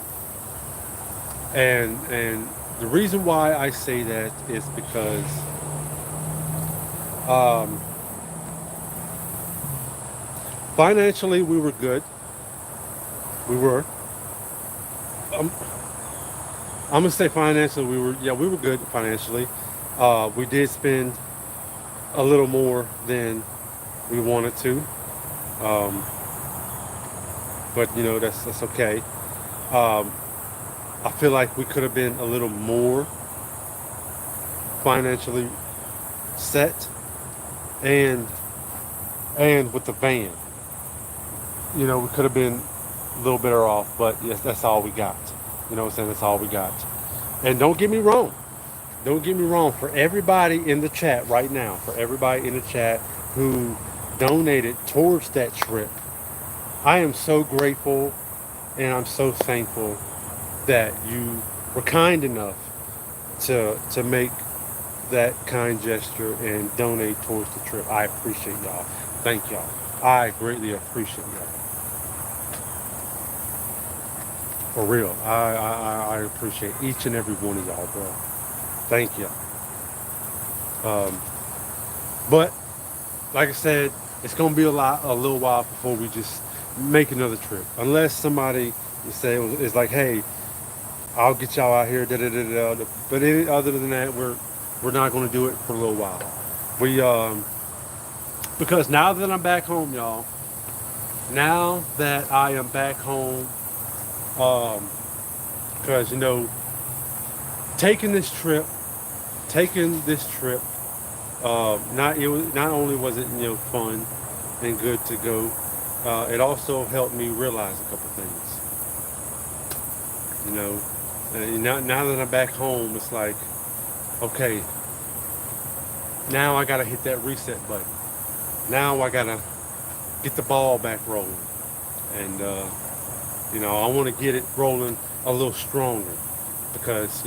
And the reason why I say that is because um, financially we were good. We were. Um, I'm gonna say financially we were. Yeah, we were good financially. We did spend a little more than we wanted to, um, but that's okay. Um, I feel like we could have been a little more financially set, and with the van, we could have been a little better off. But yes, that's all we got. You know what I'm saying? That's all we got. And don't get me wrong. Don't get me wrong. For everybody in the chat right now, for everybody in the chat who donated towards that trip, I am so grateful and I'm so thankful that you were kind enough to make that kind gesture and donate towards the trip. I appreciate y'all. Thank y'all. I greatly appreciate y'all. For real. I appreciate each and every one of y'all, bro. Thank you. Um, but like I said, it's gonna be a little while before we just make another trip. Unless somebody is like, hey, I'll get y'all out here, da da da da. But other than that, we're not gonna do it for a little while. We because now that I'm back home, y'all. Now that I am back home, um, because taking this trip, taking this trip, not only was it fun and good to go, it also helped me realize a couple things. And now that I'm back home, it's like, okay, now I gotta hit that reset button. Now I gotta get the ball back rolling, and I want to get it rolling a little stronger because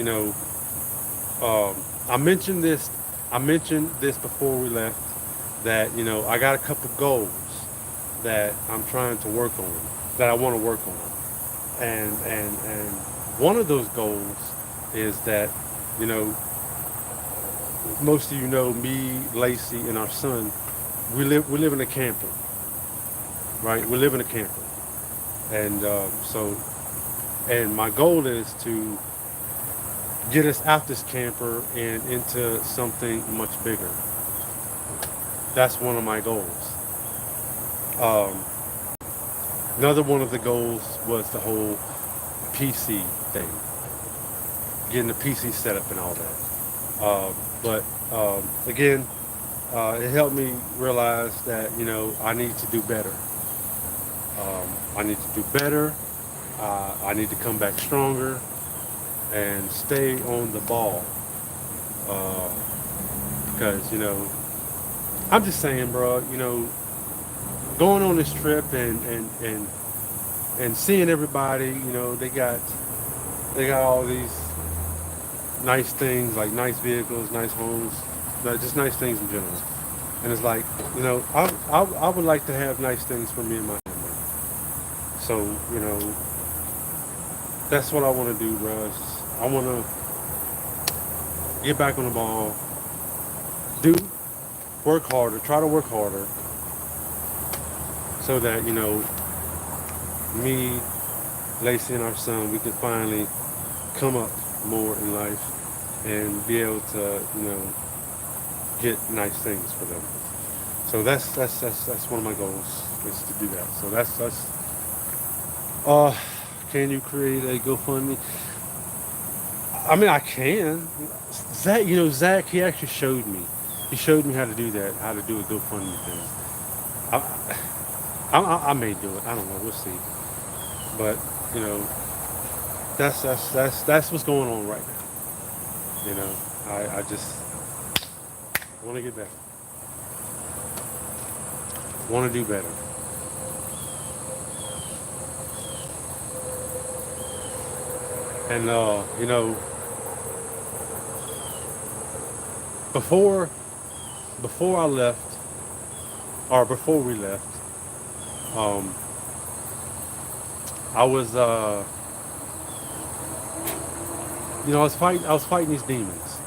I mentioned this. I mentioned this before we left that I got a couple goals that I'm trying to work on, that I want to work on, and one of those goals is that you know most of me, Lacey, and our son, we live in a camper, right? We live in a camper, and and my goal is to get us out this camper and into something much bigger. That's one of my goals. Um, Another one of the goals was the whole PC thing, getting the PC set up and all that. But again, it helped me realize that I need to do better. I need to do better. I need to come back stronger and stay on the ball. Uh, because I'm just saying, bro. Going on this trip and seeing everybody. They got all these nice things like nice vehicles, nice homes, just nice things in general. And it's like, I would like to have nice things for me and my family. So, that's what I want to do, bro. I want to get back on the ball, do work harder, try to work harder, so that me, Lacey, and our son, we can finally come up more in life and be able to get nice things for them. So that's one of my goals, is to do that. So that's uh can you create a GoFundMe? I mean, I can. Zach, he actually showed me. He showed me how to do that, how to do a GoFundMe thing. I may do it. I don't know. We'll see. But you know, that's what's going on right now. I just want to get better. Want to do better. And before before I left, or before we left, um, I was I was fighting these demons.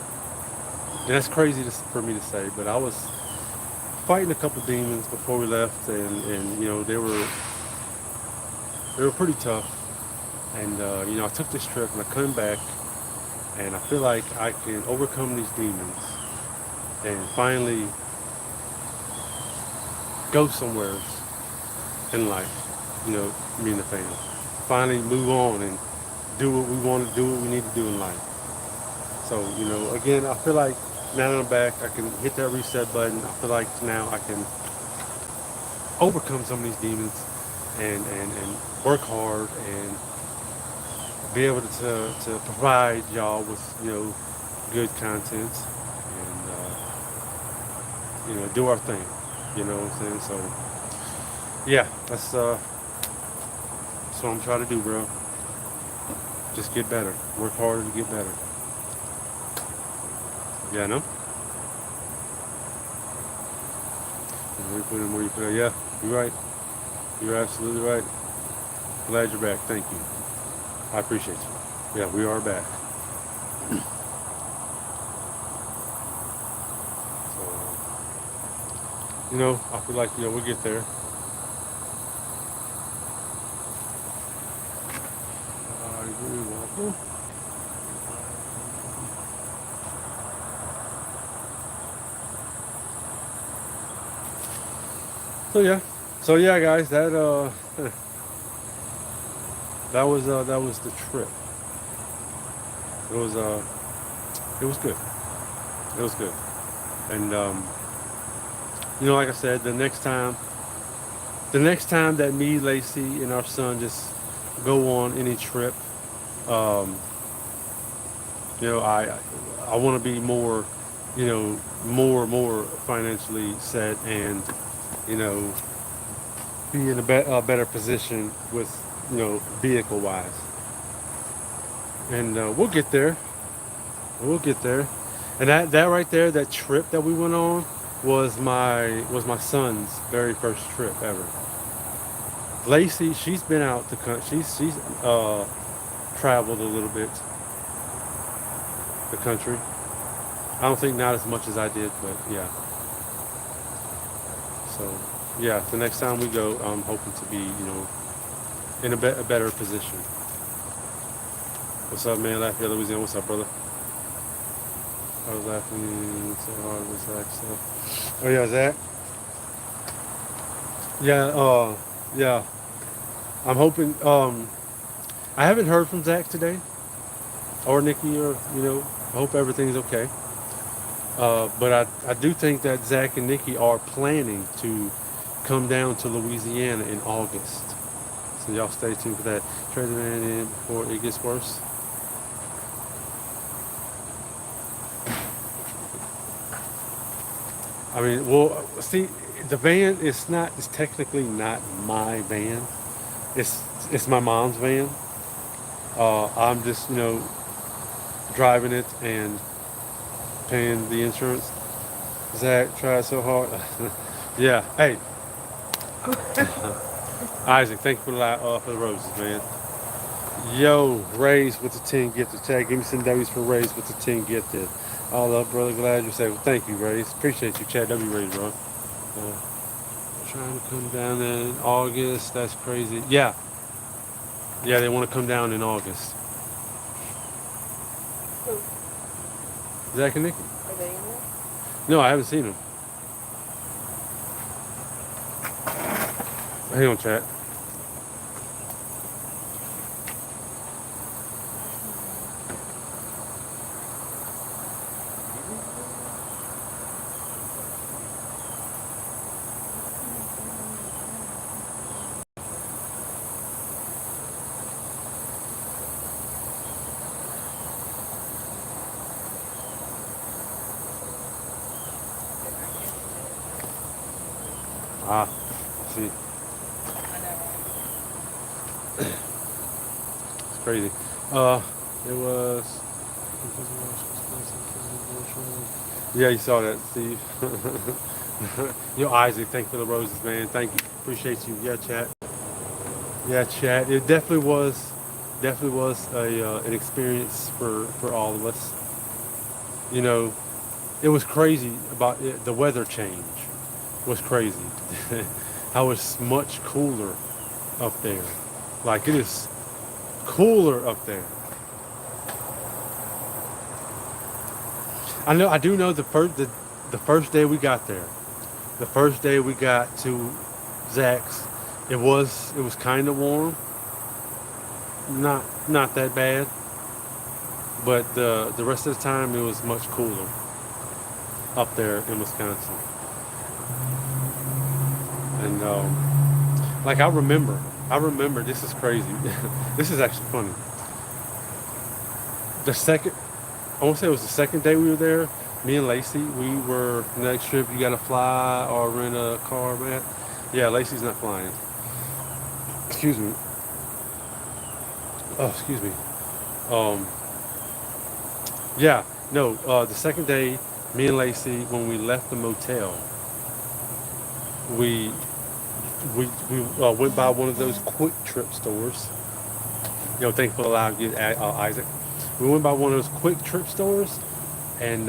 And that's crazy for me to say, but I was fighting a couple demons before we left, and they were pretty tough. And I took this trip and I come back, and I feel like I can overcome these demons and finally go somewhere in life. Me and the family. Finally move on and do what we want to do, what we need to do in life. So, again, I feel like now that I'm back, I can hit that reset button. I feel like now I can overcome some of these demons and work hard and be able to provide y'all with, good content and, do our thing. You know what I'm saying? So, yeah, that's what I'm trying to do, bro. Just get better. Work harder to get better. Yeah, no? Where you put it, where you put it. Yeah, you're right. You're absolutely right. Glad you're back. Thank you. I appreciate you. Yeah, we are back. So, I feel like, we'll get there. You're welcome. So yeah, guys, that was the trip. It was it was good. It was good. And like I said, the next time that me, Lacey, and our son just go on any trip, um, I want to be more financially set and you know, be in a better position with, vehicle wise. And we'll get there. We'll get there. And that right there, that trip that we went on was my son's very first trip ever. Lacey, she's been out the country. She's traveled a little bit the country. I don't think not as much as I did, but yeah. So yeah, the next time we go, I'm hoping to be, in a better position. What's up, man? Lafayette, Louisiana. What's up, brother? I was laughing so hard with Zach. So, oh yeah, Zach. Yeah, yeah. I'm hoping. I haven't heard from Zach today, or Nikki, or I hope everything's okay. But I do think that Zach and Nikki are planning to come down to Louisiana in August. So y'all stay tuned for that. Trade the man in before it gets worse. I mean, well, see, the van is technically not my van. It's my mom's van. I'm just, driving it and paying the insurance. Zach tried so hard. Yeah. Hey, Isaac, thank you for the roses, man. Yo, Rays with the 10 gifted. Chad, give me some W's for Rays with the 10 gifted. All up, brother. Glad you said, well, thank you, Rays. Appreciate you, Chad W. Rays, bro. Trying to come down in August. That's crazy. Yeah. Yeah, they want to come down in August. Who? Zach and Nikki. Are they in there? No, I haven't seen them. Hang on, chat. Ah, see, I know. it's crazy. It was. Yeah, you saw that, Steve. Yo, Isaac, thank you for the roses, man. Thank you. Appreciate you. Yeah, chat. Yeah, chat. It definitely was an experience for all of us. It was crazy about it. The weather change was crazy. How it's much cooler up there. Like it is cooler up there. I do know the first day we got there. The first day we got to Zach's, it was kind of warm. Not that bad. But the rest of the time it was much cooler up there in Wisconsin. And like I remember this is crazy. This is actually funny. I want to say it was the second day we were there. Me and Lacey, we were next trip. You got to fly or rent a car, man. Yeah, Lacey's not flying. Excuse me. Oh, excuse me. Yeah, no. The second day, me and Lacey, when we left the motel, we went by one of those quick trip stores. Thankful allowed to get Isaac. We went by one of those quick trip stores, and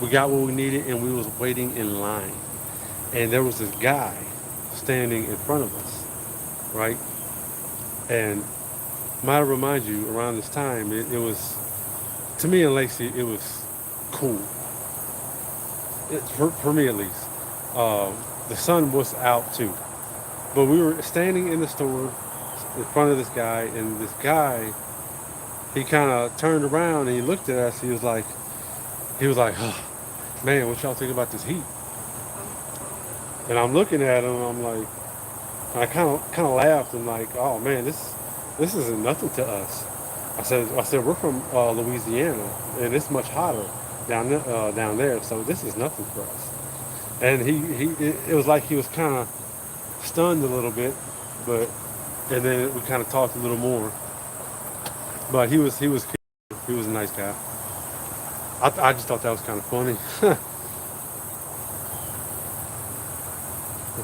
we got what we needed, and we was waiting in line, and there was this guy standing in front of us, right? And might remind you, around this time, it was, to me and Lacey, it was cool. For me at least. The sun was out too. But we were standing in the store in front of this guy, and this guy, he kind of turned around and he looked at us. He was like, oh, man, what y'all think about this heat? And I'm looking at him, I'm like, I kind of laughed and like, oh man, this isn't nothing to us. I said we're from Louisiana, and it's much hotter down there, so this is nothing for us. And it was like he was kind of stunned a little bit, but and then we kind of talked a little more. But he was a nice guy. I just thought that was kind of funny.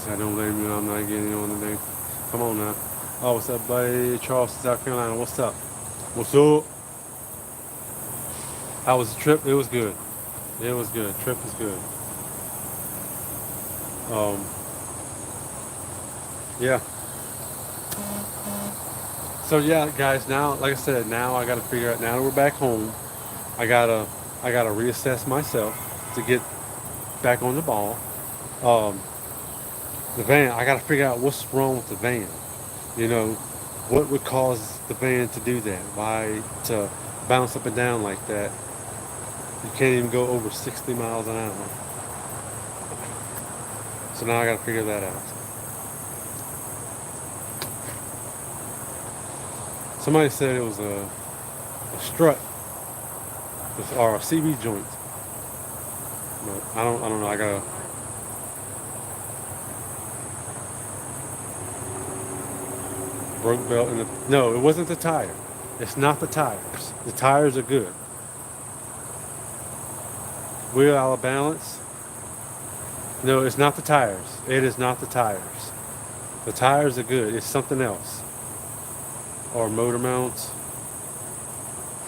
I don't blame you. I'm not getting on today. Come on now. Oh, what's up, buddy? Charleston, South Carolina. What's up? What's up? How was the trip? It was good. It was good. Trip was good. Um, yeah. So yeah, guys. Now, like I said, now I got to figure out. Now that we're back home, I gotta reassess myself to get back on the ball. Um, the van. I gotta figure out what's wrong with the van. You know, what would cause the van to do that? Why to bounce up and down like that? You can't even go over 60 miles an hour. So now I gotta figure that out. Somebody said it was a strut or a CB joint. But I don't know. I gotta. Broke belt in the. No, it wasn't the tire. It's not the tires. The tires are good. Wheel out of balance. No, it's not the tires. It is not the tires. The tires are good. It's something else. Or motor mounts.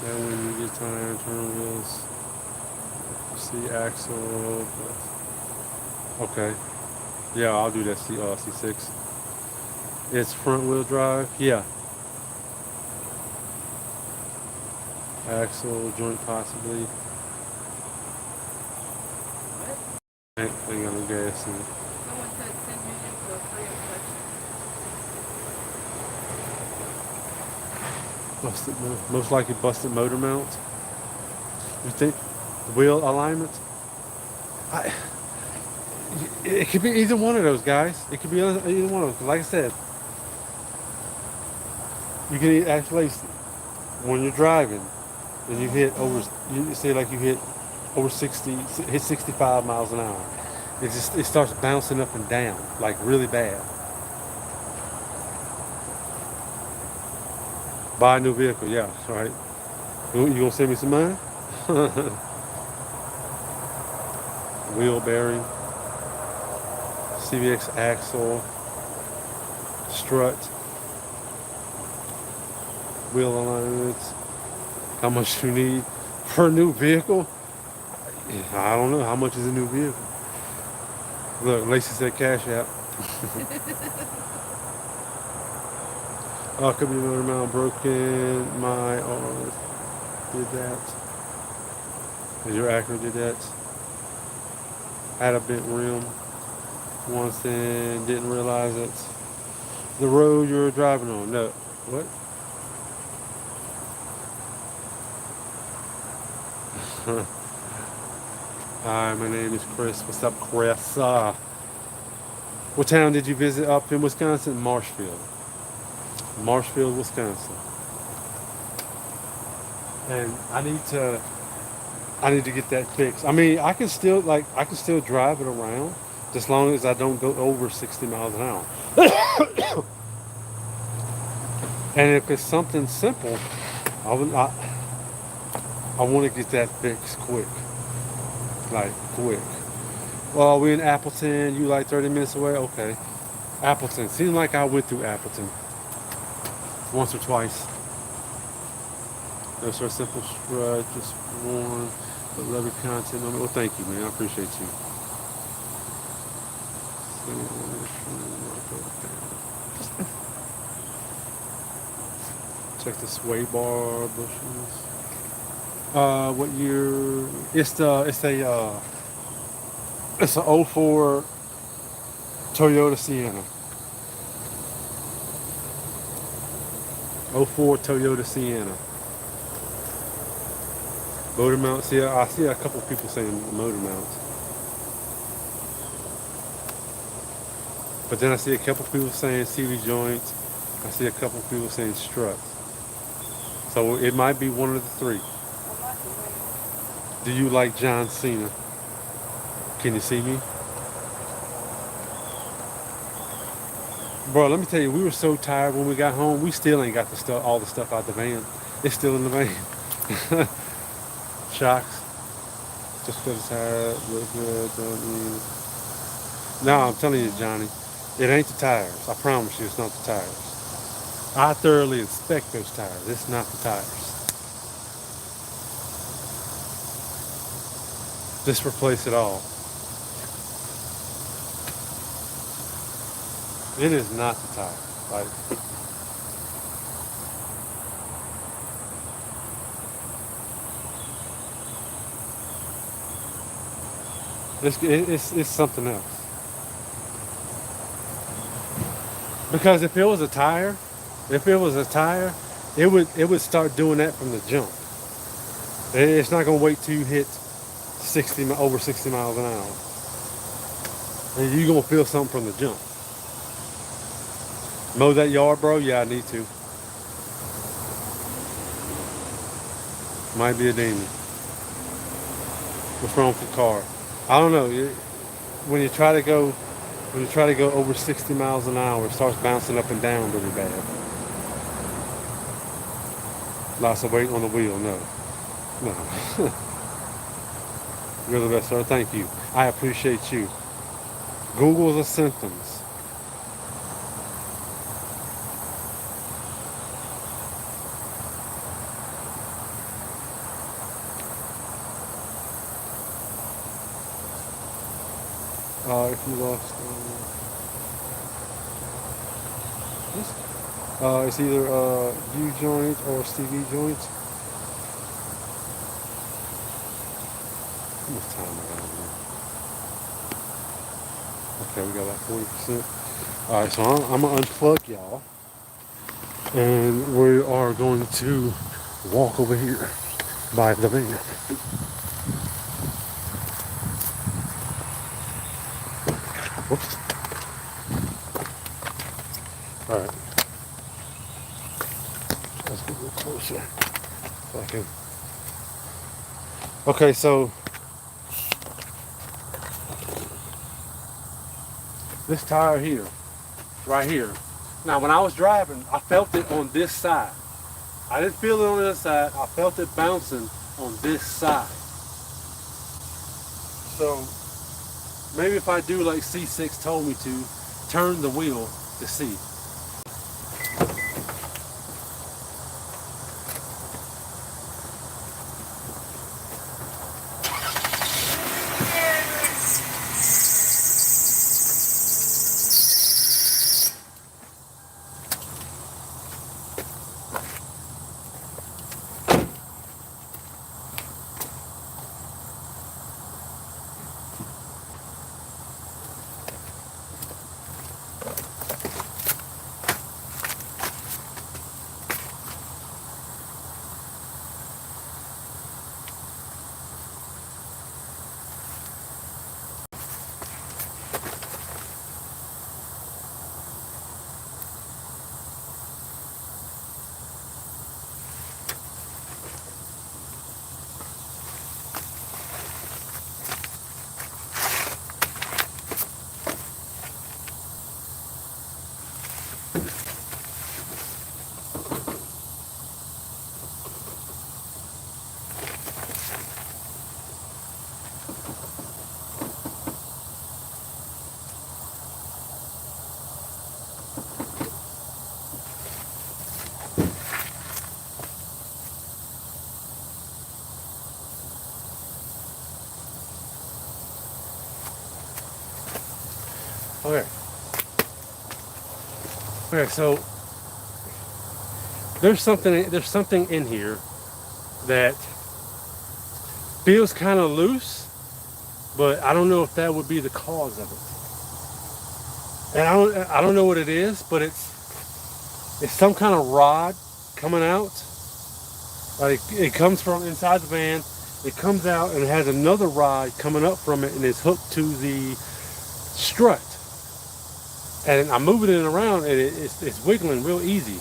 Now when you get tire turn wheels, see axle. Okay. Yeah, I'll do that C6. It's front wheel drive. Yeah. Axle joint possibly. Ain't got no gas in it. Someone said send me in for a free inspection. Most likely busted motor mount. You think wheel alignment? It could be either one of those, guys. It could be either one of those. Like I said, you can actually, when you're driving and you hit over, you say like you hit over 60, hit 65 miles an hour. It starts bouncing up and down like really bad. Buy a new vehicle, yeah, that's right. You gonna send me some money? Wheel bearing, CVX axle, strut, wheel alignments. How much you need for a new vehicle? I don't know. How much is a new vehicle? Look, Lacey said cash app. Could be motor mount broken. My R did that. Your Acura did that. Had a bent rim once and didn't realize it. The road you were driving on. No. What? Hi, my name is Chris. What's up, Chris? What town did you visit up in Wisconsin? Marshfield. Marshfield, Wisconsin. And I need to get that fixed. I mean, I can still drive it around as long as I don't go over 60 miles an hour. And if it's something simple, I want to get that fixed quick. Like quick. Well, we're in Appleton. You like 30 minutes away? Okay. Appleton. Seems like I went through Appleton once or twice. Those are simple strut, just one, but love your content. Well, thank you, man. I appreciate you. Check the sway bar bushings. What year? It's a '04 Toyota Sienna. '04 Toyota Sienna. Motor mount. See, I see a couple people saying motor mounts, but then I see a couple people saying CV joints. I see a couple people saying struts. So it might be one of the three. Do you like John Cena? Can you see me? Bro, let me tell you, we were so tired when we got home. We still ain't got the stuff, all the stuff out the van. It's still in the van. Shocks. Just feel tired. Look good. Don't need. No, I'm telling you, Johnny, it ain't the tires. I promise you, it's not the tires. I thoroughly inspect those tires. It's not the tires. Just replace it all. It is not the tire. Like, it's something else. Because if it was a tire, it would start doing that from the jump. It's not gonna wait till you hit over 60 miles an hour, and you're gonna feel something from the jump. Mow that yard, bro? Yeah, I need to. Might be a demon. What's wrong with the car? I don't know. When you try to go over 60 miles an hour, it starts bouncing up and down really bad. Lots of weight on the wheel. No. You're the best, sir. Thank you. I appreciate you. Google the symptoms. If you lost, it's either U joint or CV joint. How much time I got here? Okay, we got like 40%. All right, so I'm gonna unplug y'all, and we are going to walk over here by the van. Whoops. All right. Let's get a little closer. So I can. Okay, so this tire here, right here. Now, when I was driving, I felt it on this side. I didn't feel it on the other side. I felt it bouncing on this side. So maybe if I do like C6 told me to, turn the wheel to C. Okay. Okay, so there's something in here that feels kind of loose, but I don't know if that would be the cause of it. And I don't know what it is, but it's some kind of rod coming out. Like it comes from inside the van, it comes out and it has another rod coming up from it and it's hooked to the strut. And I'm moving it around and it's wiggling real easy.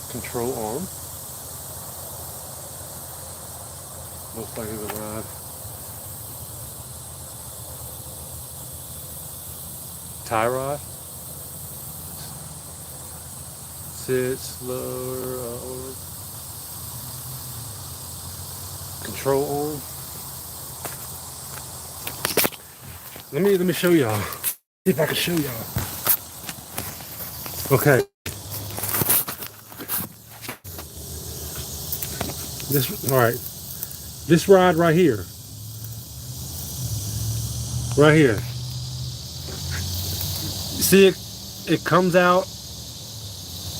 Control arm. Most likely the rod. tie rod. Sit slower. Control arm. Let me show y'all. See if I can show y'all. Okay. All right. This rod right here. Right here. See it? It comes out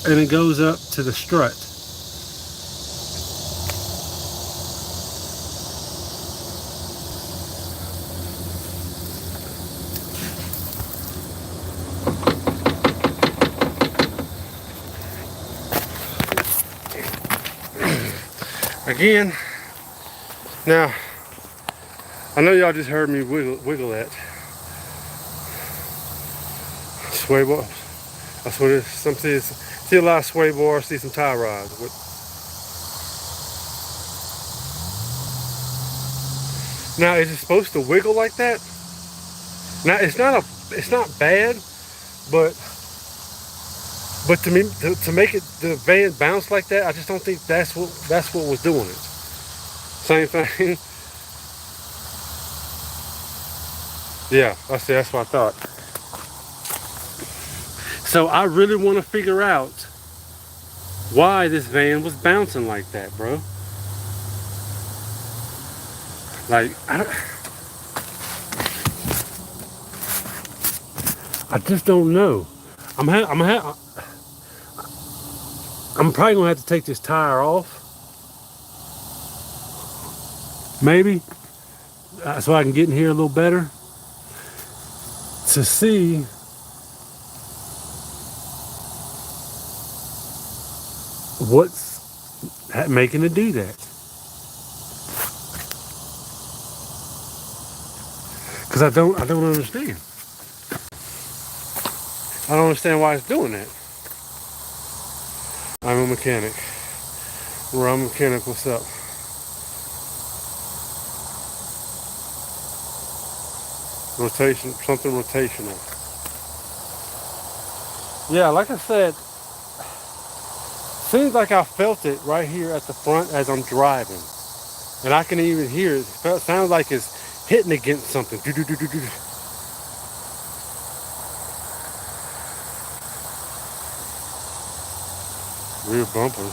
and it goes up to the strut. Again, now, I know y'all just heard me wiggle that. Sway bar. That's what it is. Some see a lot of sway bars, see some tie rods. Now, is it supposed to wiggle like that? Now, it's not bad, but to me, to make it the van bounce like that, I just don't think that's what was doing it. Same thing. Yeah, that's what I thought. So I really want to figure out why this van was bouncing like that, bro. Like, I just don't know. I'm probably gonna have to take this tire off. Maybe, so I can get in here a little better to see what's making it do that. Because I don't understand. I don't understand why it's doing that. I'm a mechanic. Rum mechanic, what's up? Rotation, something rotational. Yeah, like I said, seems like I felt it right here at the front as I'm driving. And I can even hear it. It sounds like it's hitting against something. Rear bumper.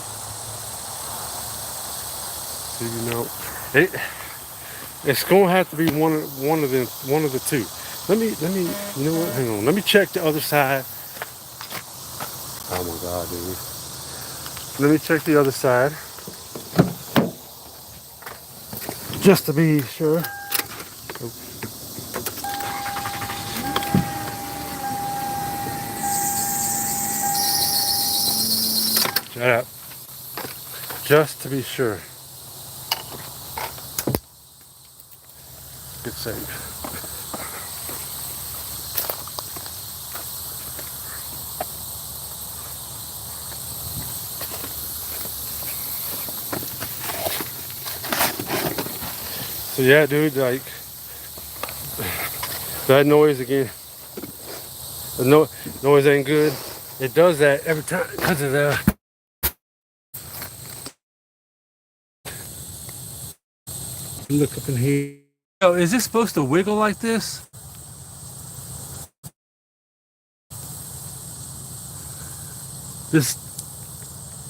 See, you know, it's gonna have to be one of the two. Let me, you know what? Hang on. Let me check the other side. Oh my God, dude. Let me check the other side, just to be sure. Shut up. Just to be sure. Good save. So yeah, dude, like that noise again. The noise ain't good. It does that every time because of the. Look up in here. Oh, is this supposed to wiggle like this? This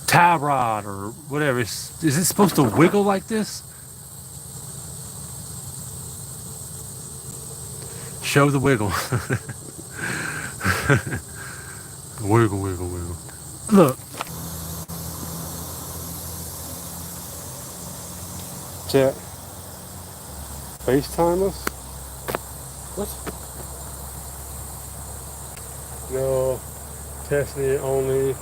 tie rod or whatever. Is it supposed to wiggle like this? Show the wiggle. Wiggle, wiggle, wiggle. Look. Chat. FaceTime us? What? No. Testing it only.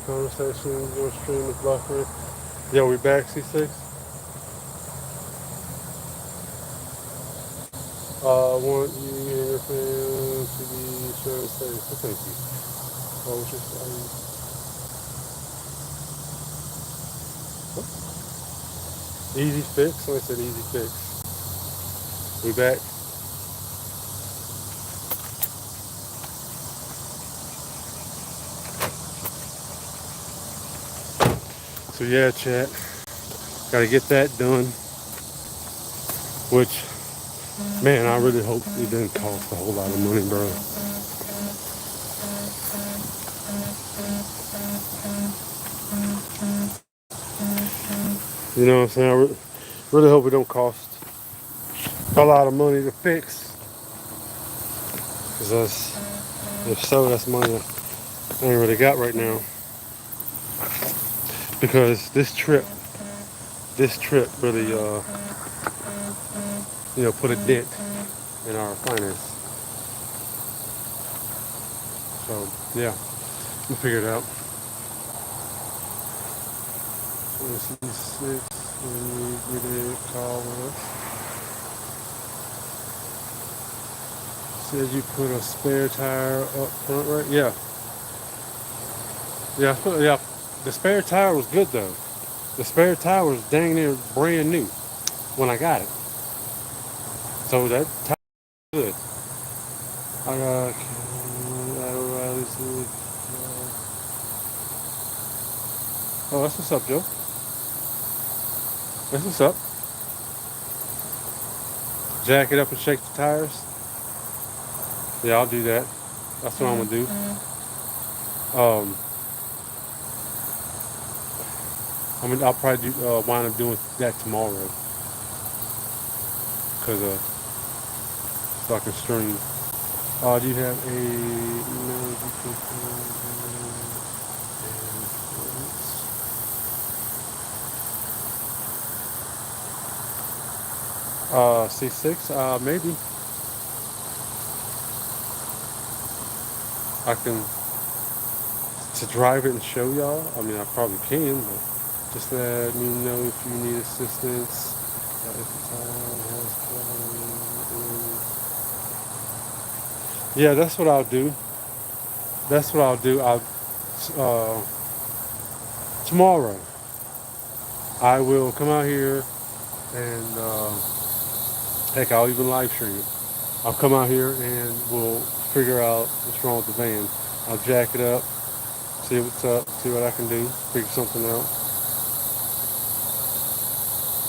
Conversation, your stream is buffering. Yo, we back, C6? I want you and your fans to be sure and safe. So thank you. Oh, what's your saying? What? Easy fix? Somebody said easy fix. We back. So yeah, chat. Gotta get that done. Which, man, I really hope it doesn't cost a whole lot of money, bro. You know what I'm saying? I really hope it don't cost a lot of money to fix. Because if so, that's money I ain't really got right now. Because this trip really, put a dent in our finance. So, yeah, we'll figure it out. 26, when we get a call with us. Says you put a spare tire up front, right? Yeah. Yeah. The spare tire was good though. The spare tire was dang near brand new when I got it. So that tire was good. I got oh, that's what's up, Joe. That's what's up. Jack it up and shake the tires. Yeah, I'll do that. That's what I'm gonna do. I'll probably wind up doing that tomorrow, cause so I can stream. Do you have a email you can C6? Maybe. I can to drive it and show y'all. I mean, I probably can, but just let me know if you need assistance. If the time has yeah, that's what I'll do. That's what I'll do. Tomorrow I will come out here and heck, I'll even live stream it. I'll come out here and we'll figure out what's wrong with the van. I'll jack it up, see what's up, see what I can do, figure something out.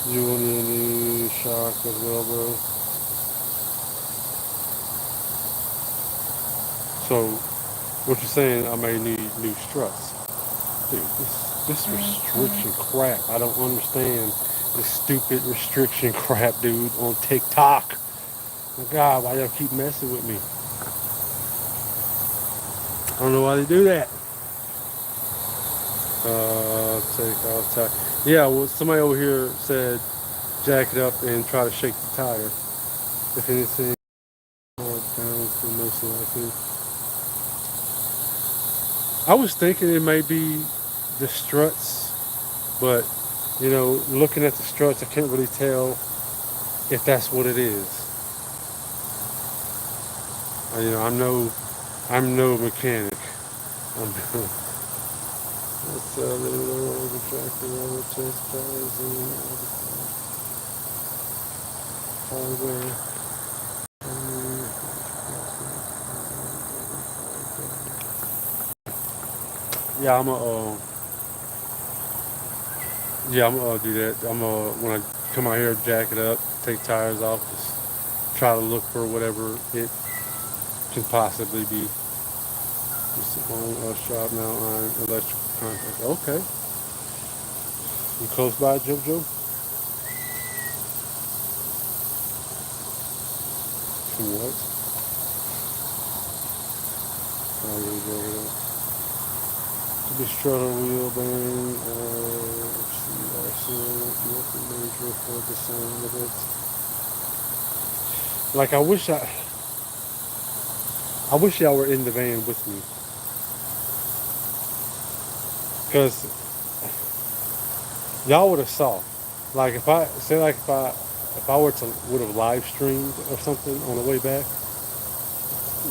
You will need a new shock as well, bro. So, what you're saying, I may need new struts. Dude, this restriction crap, I don't understand this stupid restriction crap, dude, on TikTok. My God, why y'all keep messing with me? I don't know why they do that. Yeah, well, somebody over here said jack it up and try to shake the tire. If anything, down for most likely. I was thinking it may be the struts, but looking at the struts, I can't really tell if that's what it is. I'm no mechanic. Let's the tractor over test hardware. Yeah, I'm gonna do that. When I come out here, jack it up, take tires off, just try to look for whatever it can possibly be. Just on shop now on electrical contact. Okay. You close by, JoJo? From what? To be strutter wheel bearing, nothing major for the sound of it. Like I wish y'all were in the van with me. Cause y'all would have saw. Like if I would have live streamed or something on the way back,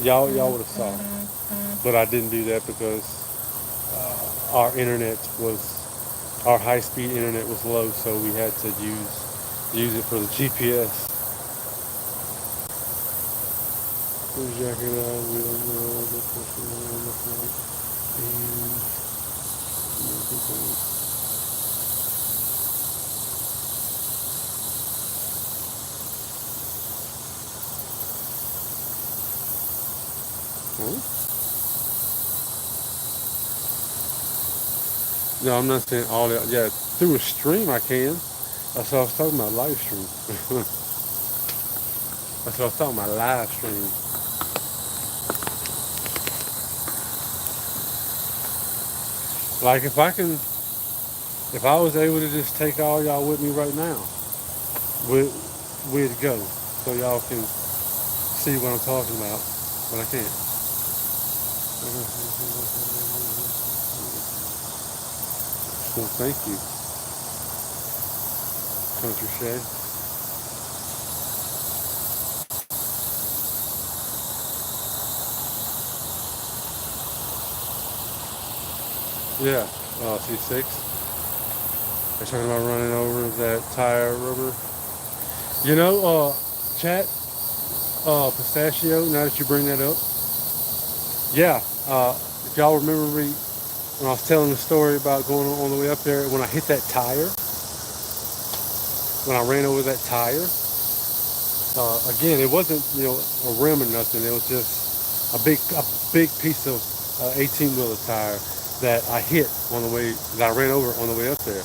y'all would have saw. But I didn't do that because our high-speed internet was low, so we had to use it for the GPS. Huh? No, I'm not saying all that. Yeah, through a stream I can. That's what I was talking about, live stream. That's what I was talking about, live stream. Like if I was able to just take all y'all with me right now, we'd go. So y'all can see what I'm talking about, but I can't. Well, thank you, Country Shay. Yeah, C6. They're talking about running over that tire rubber. You know, chat, pistachio, now that you bring that up. Yeah, if y'all remember me when I was telling the story about going on the way up there, when I hit that tire, when I ran over that tire, again, it wasn't, a rim or nothing. It was just a big piece of 18-wheeler tire that I hit on the way, that I ran over on the way up there.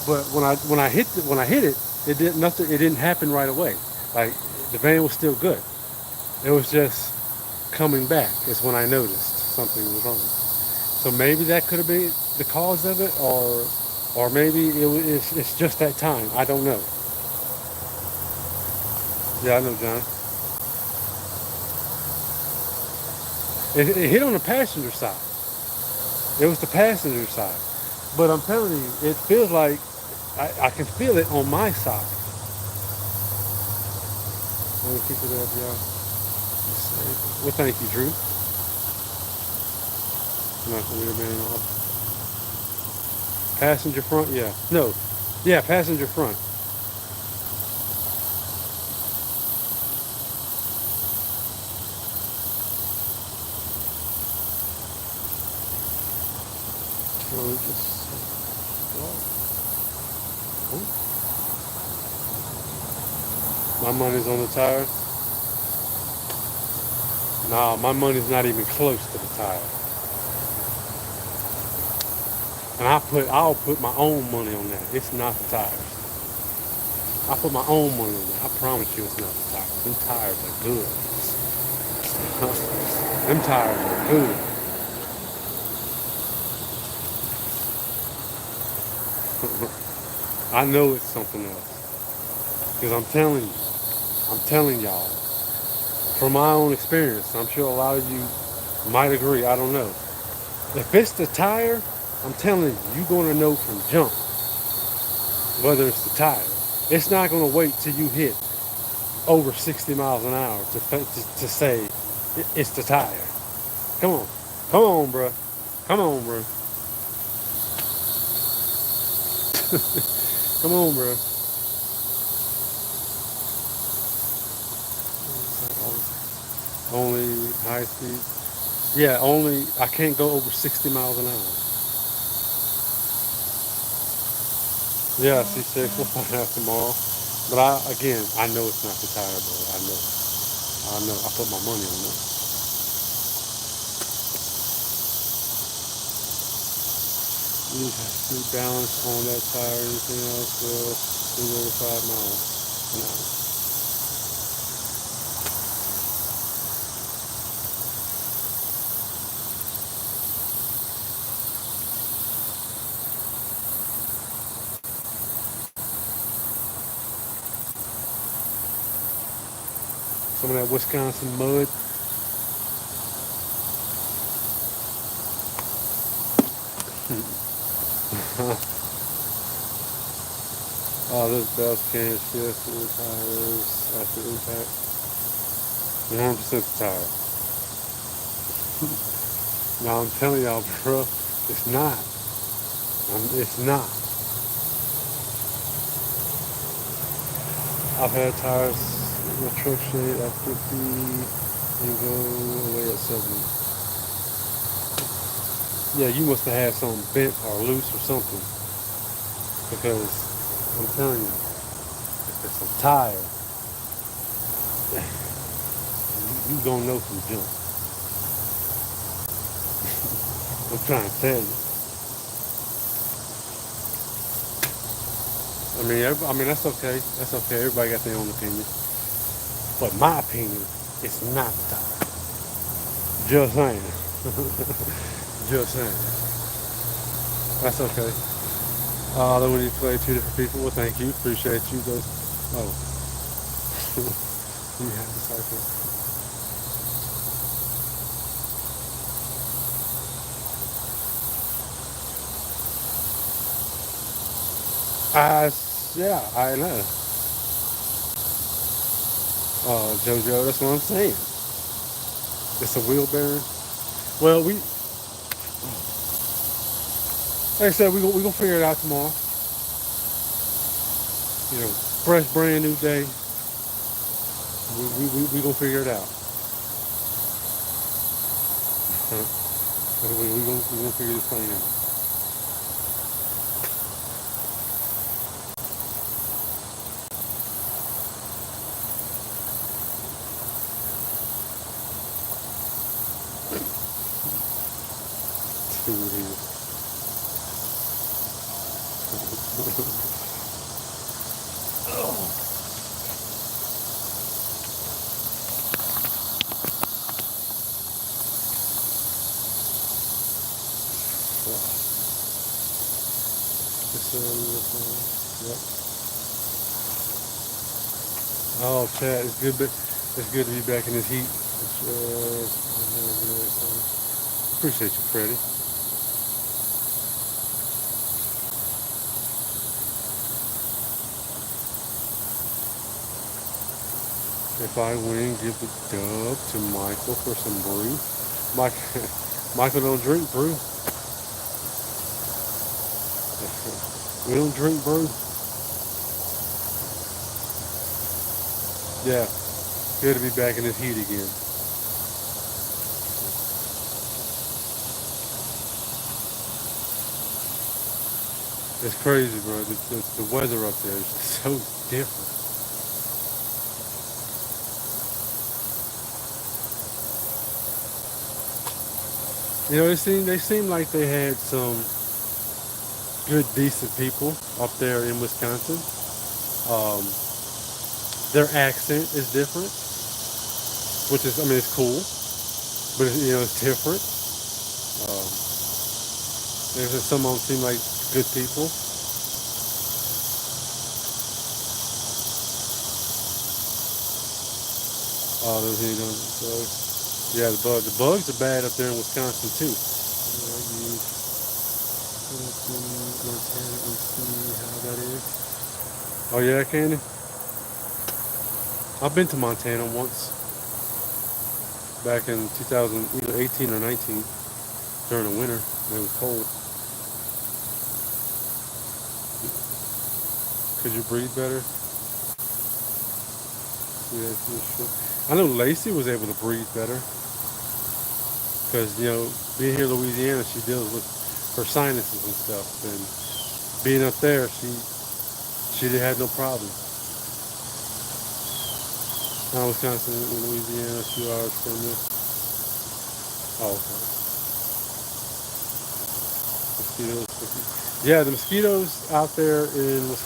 But when I hit it, it didn't nothing. It didn't happen right away. Like the van was still good. It was just coming back. Is when I noticed something was wrong. So maybe that could have been the cause of it, or maybe it's just that time. I don't know. Yeah, I know, John. It hit on the passenger side. It was the passenger side. But I'm telling you, it feels like I can feel it on my side. Let me keep it up, y'all. Well, thank you, Drew. Not the wheel being off. Passenger front, yeah. No. Yeah, passenger front. So just, my money's on the tire. Nah, my money's not even close to the tire. And I'll put my own money on that. It's not the tires. I put my own money on that. I promise you it's not the tires. Them tires are good. Them tires are good. I know it's something else. Because I'm telling y'all, from my own experience, I'm sure a lot of you might agree, I don't know. If it's the tire, I'm telling you, you're going to know from jump whether it's the tire. It's not going to wait till you hit over 60 miles an hour to say it's the tire. Come on. Come on, bro. Come on, bro. Come on, bro. Only high speed. Yeah, I can't go over 60 miles an hour. Yeah, C6, we'll find out tomorrow. But I know it's not the tire, bro. I know. I put my money on that. You have to balance on that tire. Anything else will do over 5 miles an hour. Some of that Wisconsin mud. Oh, those belts can't shift the tires after impact. 100% the tire. Now I'm telling y'all, bro, it's not. It's not. I've had tires in my truck shade at 50 and go away at 70. Yeah, you must have had something bent or loose or something. Because I'm telling you, if it's a tire, you gonna know from jump. I'm trying to tell you. I mean that's okay. That's okay. Everybody got their own opinion. But my opinion is not the top. Just saying. Just saying. That's okay. Although we need to play two different people. Well, thank you. Appreciate you. Those. Oh, you have to cycle. Yeah, I know. JoJo, that's what I'm saying. It's a wheelbarrow. Well, like I said, we gonna figure it out tomorrow. You know, fresh, brand new day. We gonna figure it out. Huh? We gonna figure this thing out. See what it is. Yep. Oh, Chad, it's good to be back in this heat. Appreciate you, Freddie. If I win, give the dub to Michael for some brew. Mike, Michael don't drink brew. We don't drink brew. Yeah, good to be back in this heat again. It's crazy, bro. The weather up there is just so different. You know, they seem like they had some good, decent people up there in Wisconsin. Um, their accent is different, which is, I mean, it's cool, but you know, it's different. Um, there's just some of them seem like good people. Those here, bugs. Yeah, the bugs are bad up there in Wisconsin too. And see how that is. Oh yeah, Candy. I've been to Montana once back in 2000, either 18 or 19 during the winter. It was cold. Could you breathe better? Yeah, sure. I know Lacey was able to breathe better because, you know, being here in Louisiana, she deals with her sinuses and stuff, and being up there, she did have no problem. Wisconsin and Louisiana, a few hours from there. Oh, okay. Mosquitoes. Yeah, the mosquitoes out there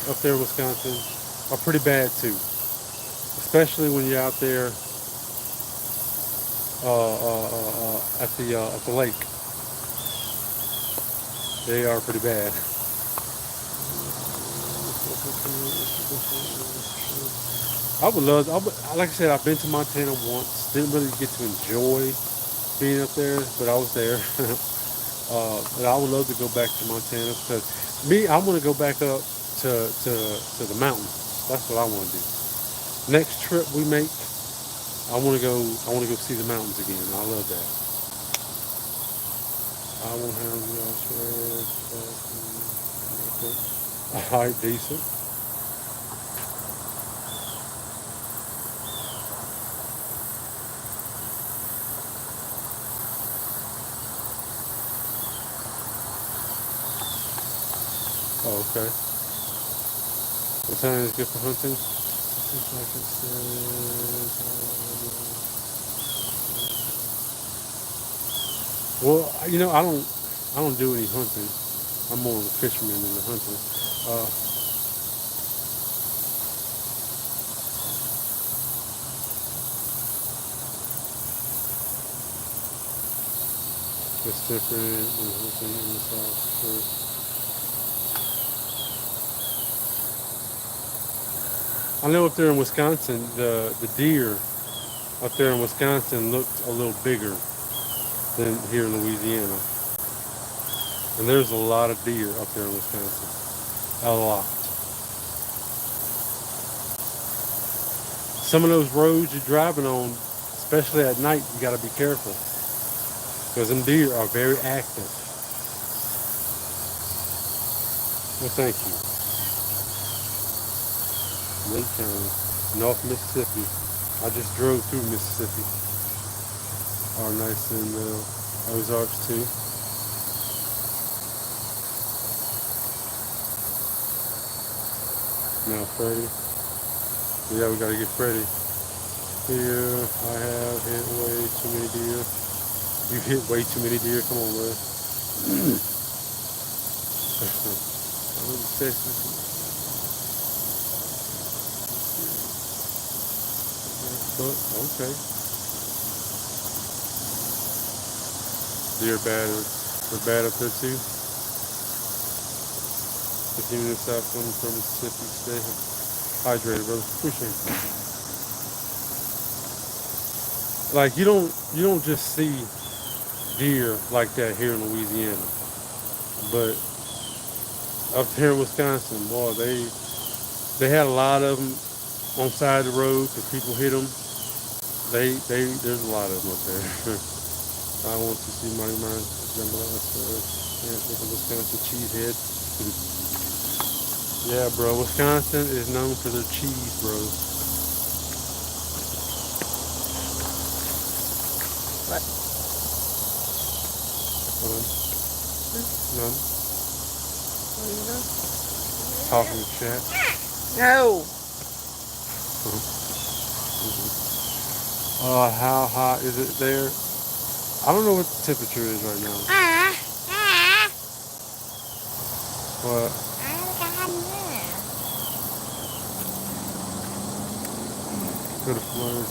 up there in Wisconsin are pretty bad too, especially when you're out there at the lake. They are pretty bad. Like I said, I've been to Montana once. Didn't really get to enjoy being up there, but I was there. But I would love to go back to Montana because I want to go back up to the mountains. That's what I want to do. Next trip we make, I want to go. I want to go see the mountains again. I love that. I won't have you all. All right, decent. Oh, okay. What time is good for hunting? Well, you know, I don't. I don't do any hunting. I'm more of a fisherman than a hunter. It's different than hunting in the South. Sure. I know up there in Wisconsin, the deer up there in Wisconsin looked a little bigger than here in Louisiana. And there's a lot of deer up there in Wisconsin. A lot. Some of those roads you're driving on, especially at night, you gotta be careful. Because them deer are very active. Well, thank you. Lake County, North Mississippi. I just drove through Mississippi. Are nice in Ozarks too. Now Freddie. Yeah, we gotta get Freddie. Here, I have hit way too many deer. You hit way too many deer. Come on, man. But okay. Deer bad. They're bad up there too. 15 minutes out coming from Mississippi. Stay hydrated, brother. Appreciate it. Like you don't just see deer like that here in Louisiana, but up here in Wisconsin, boy, they had a lot of them on the side of the road because people hit them. There's a lot of them up there. I want to see Mighty Mine Wisconsin cheesehead. Yeah, bro. Wisconsin is known for their cheese, bro. What? None. What are you doing? Talking chat. No. How hot is it there? I don't know what the temperature is right now. What? Go to Florida.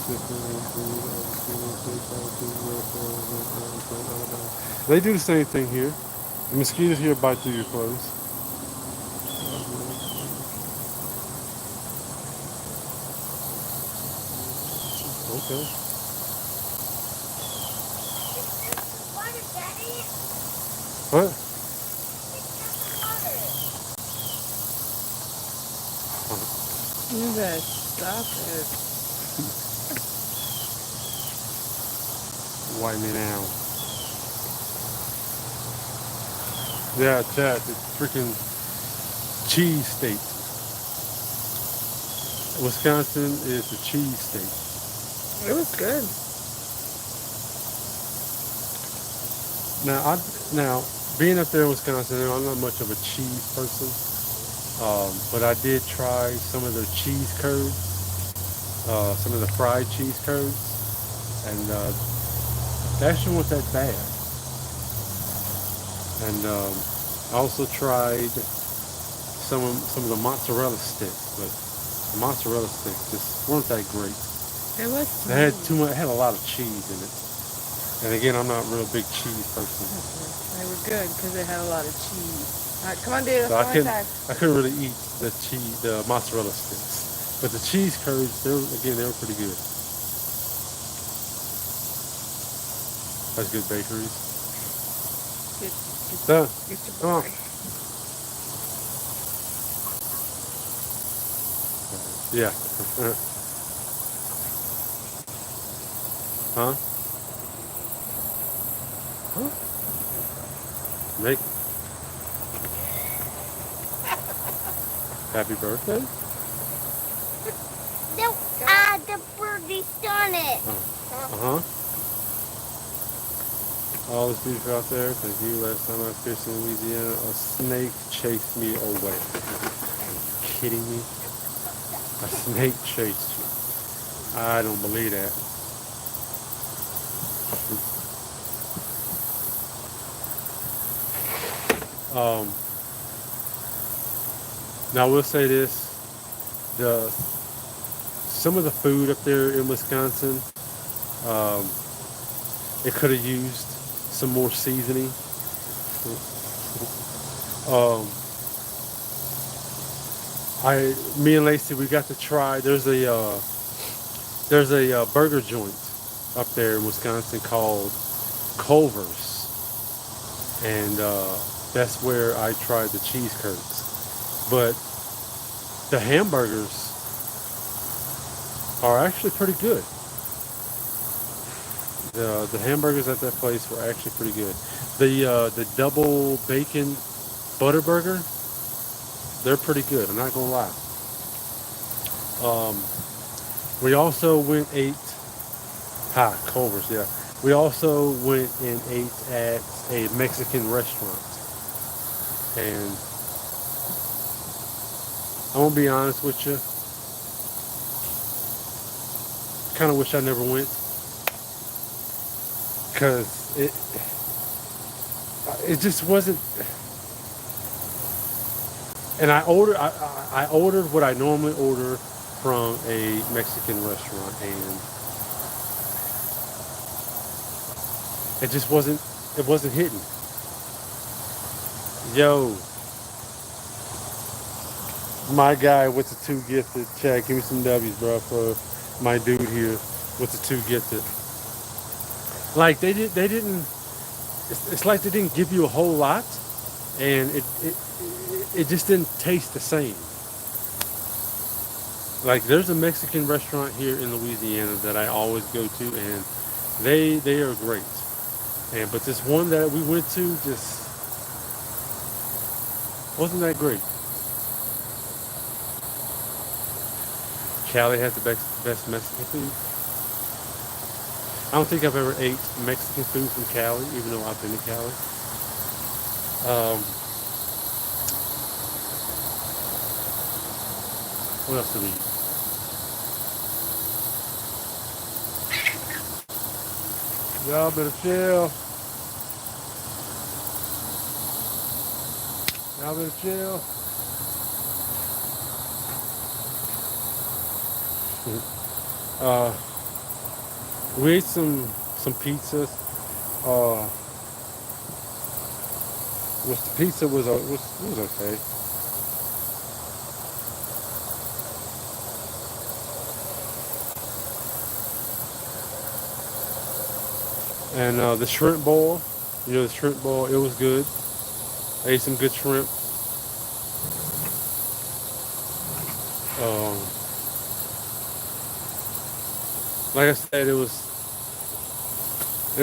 They do the same thing here. The mosquitoes here bite through your clothes. Okay. What? You better stop it. Wipe me down. Yeah, chat. It's freaking cheese state. Wisconsin is a cheese state. It was good. Now, being up there in Wisconsin, I'm not much of a cheese person, but I did try some of their cheese curds, some of the fried cheese curds, and it actually wasn't that bad. And I also tried some of the mozzarella sticks, but the mozzarella sticks just weren't that great. It was. They had too much. It had a lot of cheese in it. And again, I'm not a real big cheese person. They were good because they had a lot of cheese. All right, come on, dude. So I couldn't really eat the mozzarella sticks. But the cheese curds, they were pretty good. That's good bakeries. Done. Get your Come on. boy. Yeah. Huh? Huh? Make. Happy birthday? No, the birdie's done it. Uh-huh. All this beef out there, thank you. Last time I fished in Louisiana, a snake chased me away. Are you kidding me? A snake chased you. I don't believe that. Um, Now I will say this: the some of the food up there in Wisconsin, um, it could have used some more seasoning. Um, me and Lacey, we got to try. There's a burger joint up there in Wisconsin called Culver's, and that's where I tried the cheese curds. But the hamburgers are actually pretty good. The hamburgers at that place were actually pretty good. The double bacon butter burger, they're pretty good. I'm not gonna lie. Um, we also went ate Culver's, yeah. We also went and ate at a Mexican restaurant, and I'm gonna be honest with you. Kind of wish I never went, because it just wasn't. And I ordered what I normally order from a Mexican restaurant, and it wasn't hitting. Yo, my guy with the two gifted, Chad, give me some W's, bro, for my dude here with the two gifted. Like they didn't. It's like they didn't give you a whole lot, and it just didn't taste the same. Like there's a Mexican restaurant here in Louisiana that I always go to, and they are great. And but this one that we went to just wasn't that great. Cali has the best Mexican food. I don't think I've ever ate Mexican food from Cali, even though I've been to Cali. Um, what else did we eat? Y'all better chill. Y'all better chill. Uh, we ate some pizzas. Uh, which the pizza was okay. And the shrimp boil, the shrimp boil, it was good. I ate some good shrimp. Um, like I said, it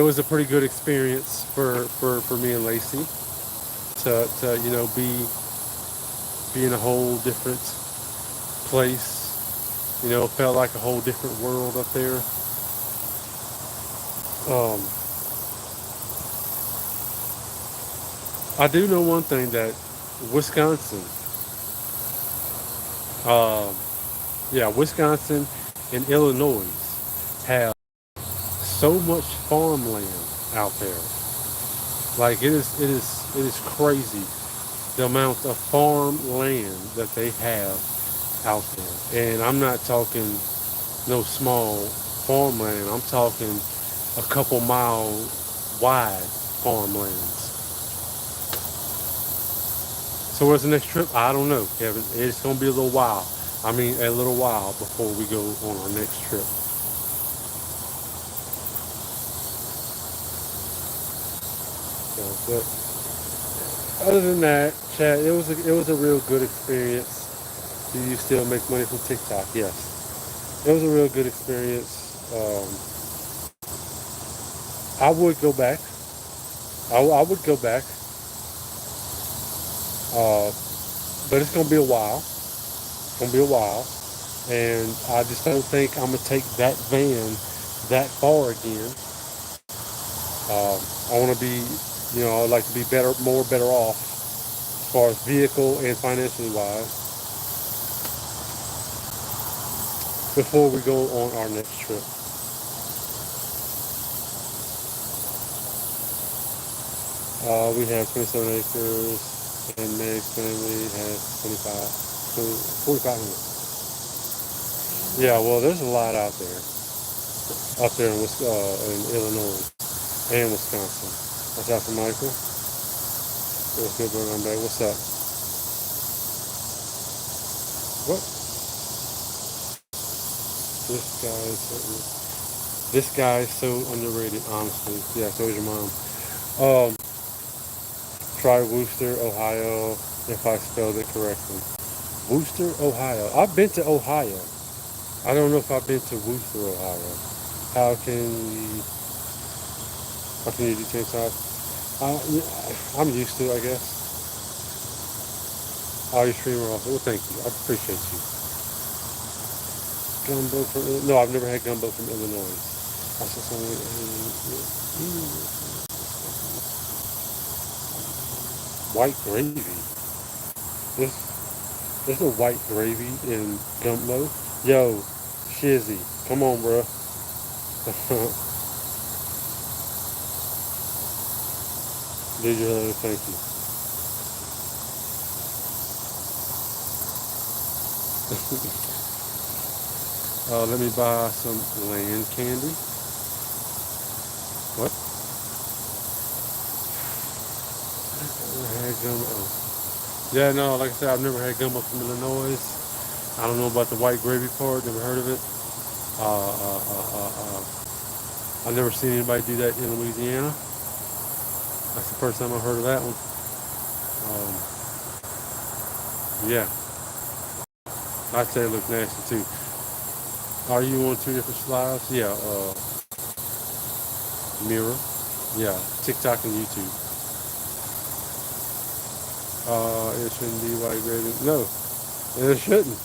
was a pretty good experience for me and Lacey to be in a whole different place. It felt like a whole different world up there. Um, I do know one thing, that Wisconsin, um, yeah, Wisconsin and Illinois have so much farmland out there. Like it is crazy the amount of farmland that they have out there. And I'm not talking no small farmland. I'm talking a couple mile wide farmlands. So where's the next trip? I don't know, Kevin. It's gonna be a little while. I mean, a little while before we go on our next trip. So, but other than that, Chad, it was a real good experience. Do you still make money from TikTok? Yes, it was a real good experience. I would go back. I would go back, uh, but it's gonna be a while. It's gonna be a while, and I just don't think I'm gonna take that van that far again. I want to be, I'd like to be better off as far as vehicle and financially wise before we go on our next trip. We have 27 acres. And Meg's family has 4,500. Yeah, well, there's a lot out there. Up there in Illinois and Wisconsin. Watch out for Michael. What's good, brother? I'm back. What's up? What? This guy is so underrated, honestly. Yeah, so is your mom. Um, try Worcester, Ohio, if I spelled it correctly. Worcester, Ohio. I've been to Ohio. I don't know if I've been to Worcester, Ohio. How can we? How can you do tank top? I'm used to it, I guess. All your streamer also. Well, thank you. I appreciate you. Gumbo from no, I've never had gumbo from Illinois. I saw someone. White gravy. There's there's no white gravy in gumbo. Yo, Shizzy, come on, bro. Did you? Thank you. Let me buy some land candy. What? Never had gumbo. Yeah, no, like I said, I've never had gumbo from Illinois. I don't know about the white gravy part. Never heard of it. I've never seen anybody do that in Louisiana. That's the first time I've heard of that one. Yeah, I'd say it looks nasty too. Are you on two different slides? Yeah, Mirror. Yeah, TikTok and YouTube. It shouldn't be white graded. No, it shouldn't.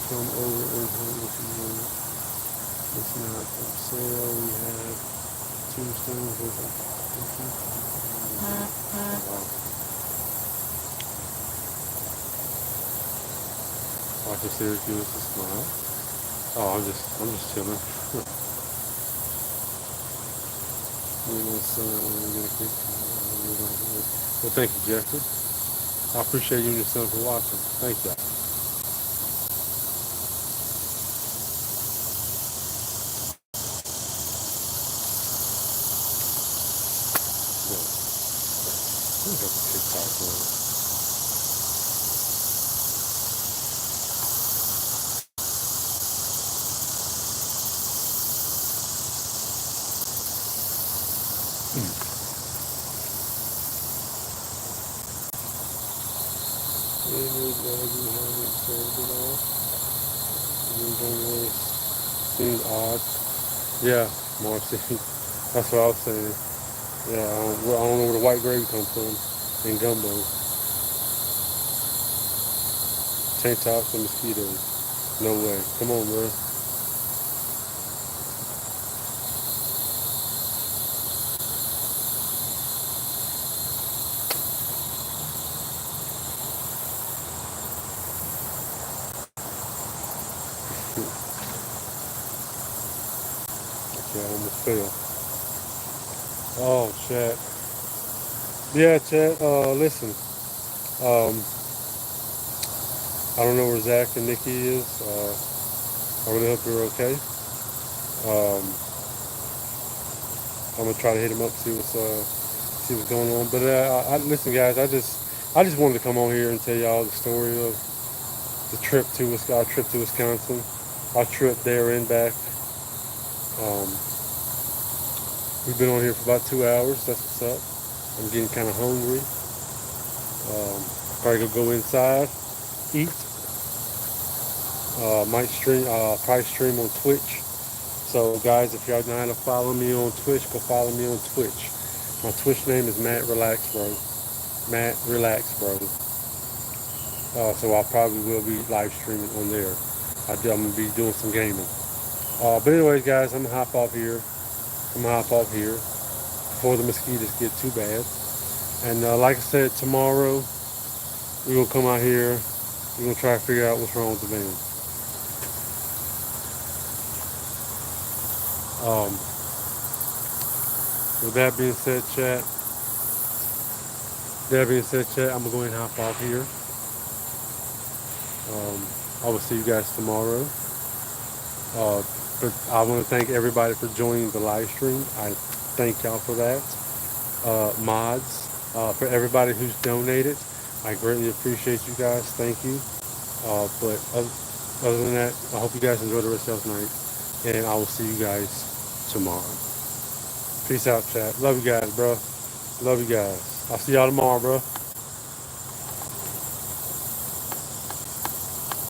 Come over and hold if you want. It's not for sale. We have tombstones with a watch the series, give us a smile. Oh, I'm just chilling. Well, thank you, Jeffrey. I appreciate you and your son for watching. Thank you. TikTok one. Seems odd. Yeah, Marcy. That's what I was saying. Yeah, I don't know where the white gravy comes from in gumbo. Tank tops and mosquitoes. No way. Come on, bro. Okay, I almost fell. Oh, chat. Yeah, chat. Listen. I don't know where Zach and Nikki is. I really hope you're okay. I'm gonna try to hit him up, see what's going on. But listen, guys. I just wanted to come on here and tell y'all the story of the trip to our trip to Wisconsin, our trip there and back. We've been on here for about 2 hours. That's what's up. I'm getting kind of hungry. Probably gonna go inside, eat. Might stream, probably stream on Twitch. So guys, if y'all know how to follow me on Twitch, go follow me on Twitch. My Twitch name is Matt Relax Bro. Matt Relax Bro. So I probably will be live streaming on there. I'm gonna be doing some gaming. But anyways, guys, I'm gonna hop off here. Before the mosquitoes get too bad. And like I said, tomorrow we're gonna come out here. We're gonna try to figure out what's wrong with the van. Um, with that being said, chat. I'm gonna go ahead and hop off here. I will see you guys tomorrow. But I want to thank everybody for joining the live stream. I thank y'all for that. Mods, for everybody who's donated, I greatly appreciate you guys. Thank you. But other than that, I hope you guys enjoy the rest of the night, and I will see you guys tomorrow. Peace out, chat. Love you guys, bro. Love you guys. I'll see y'all tomorrow, bro.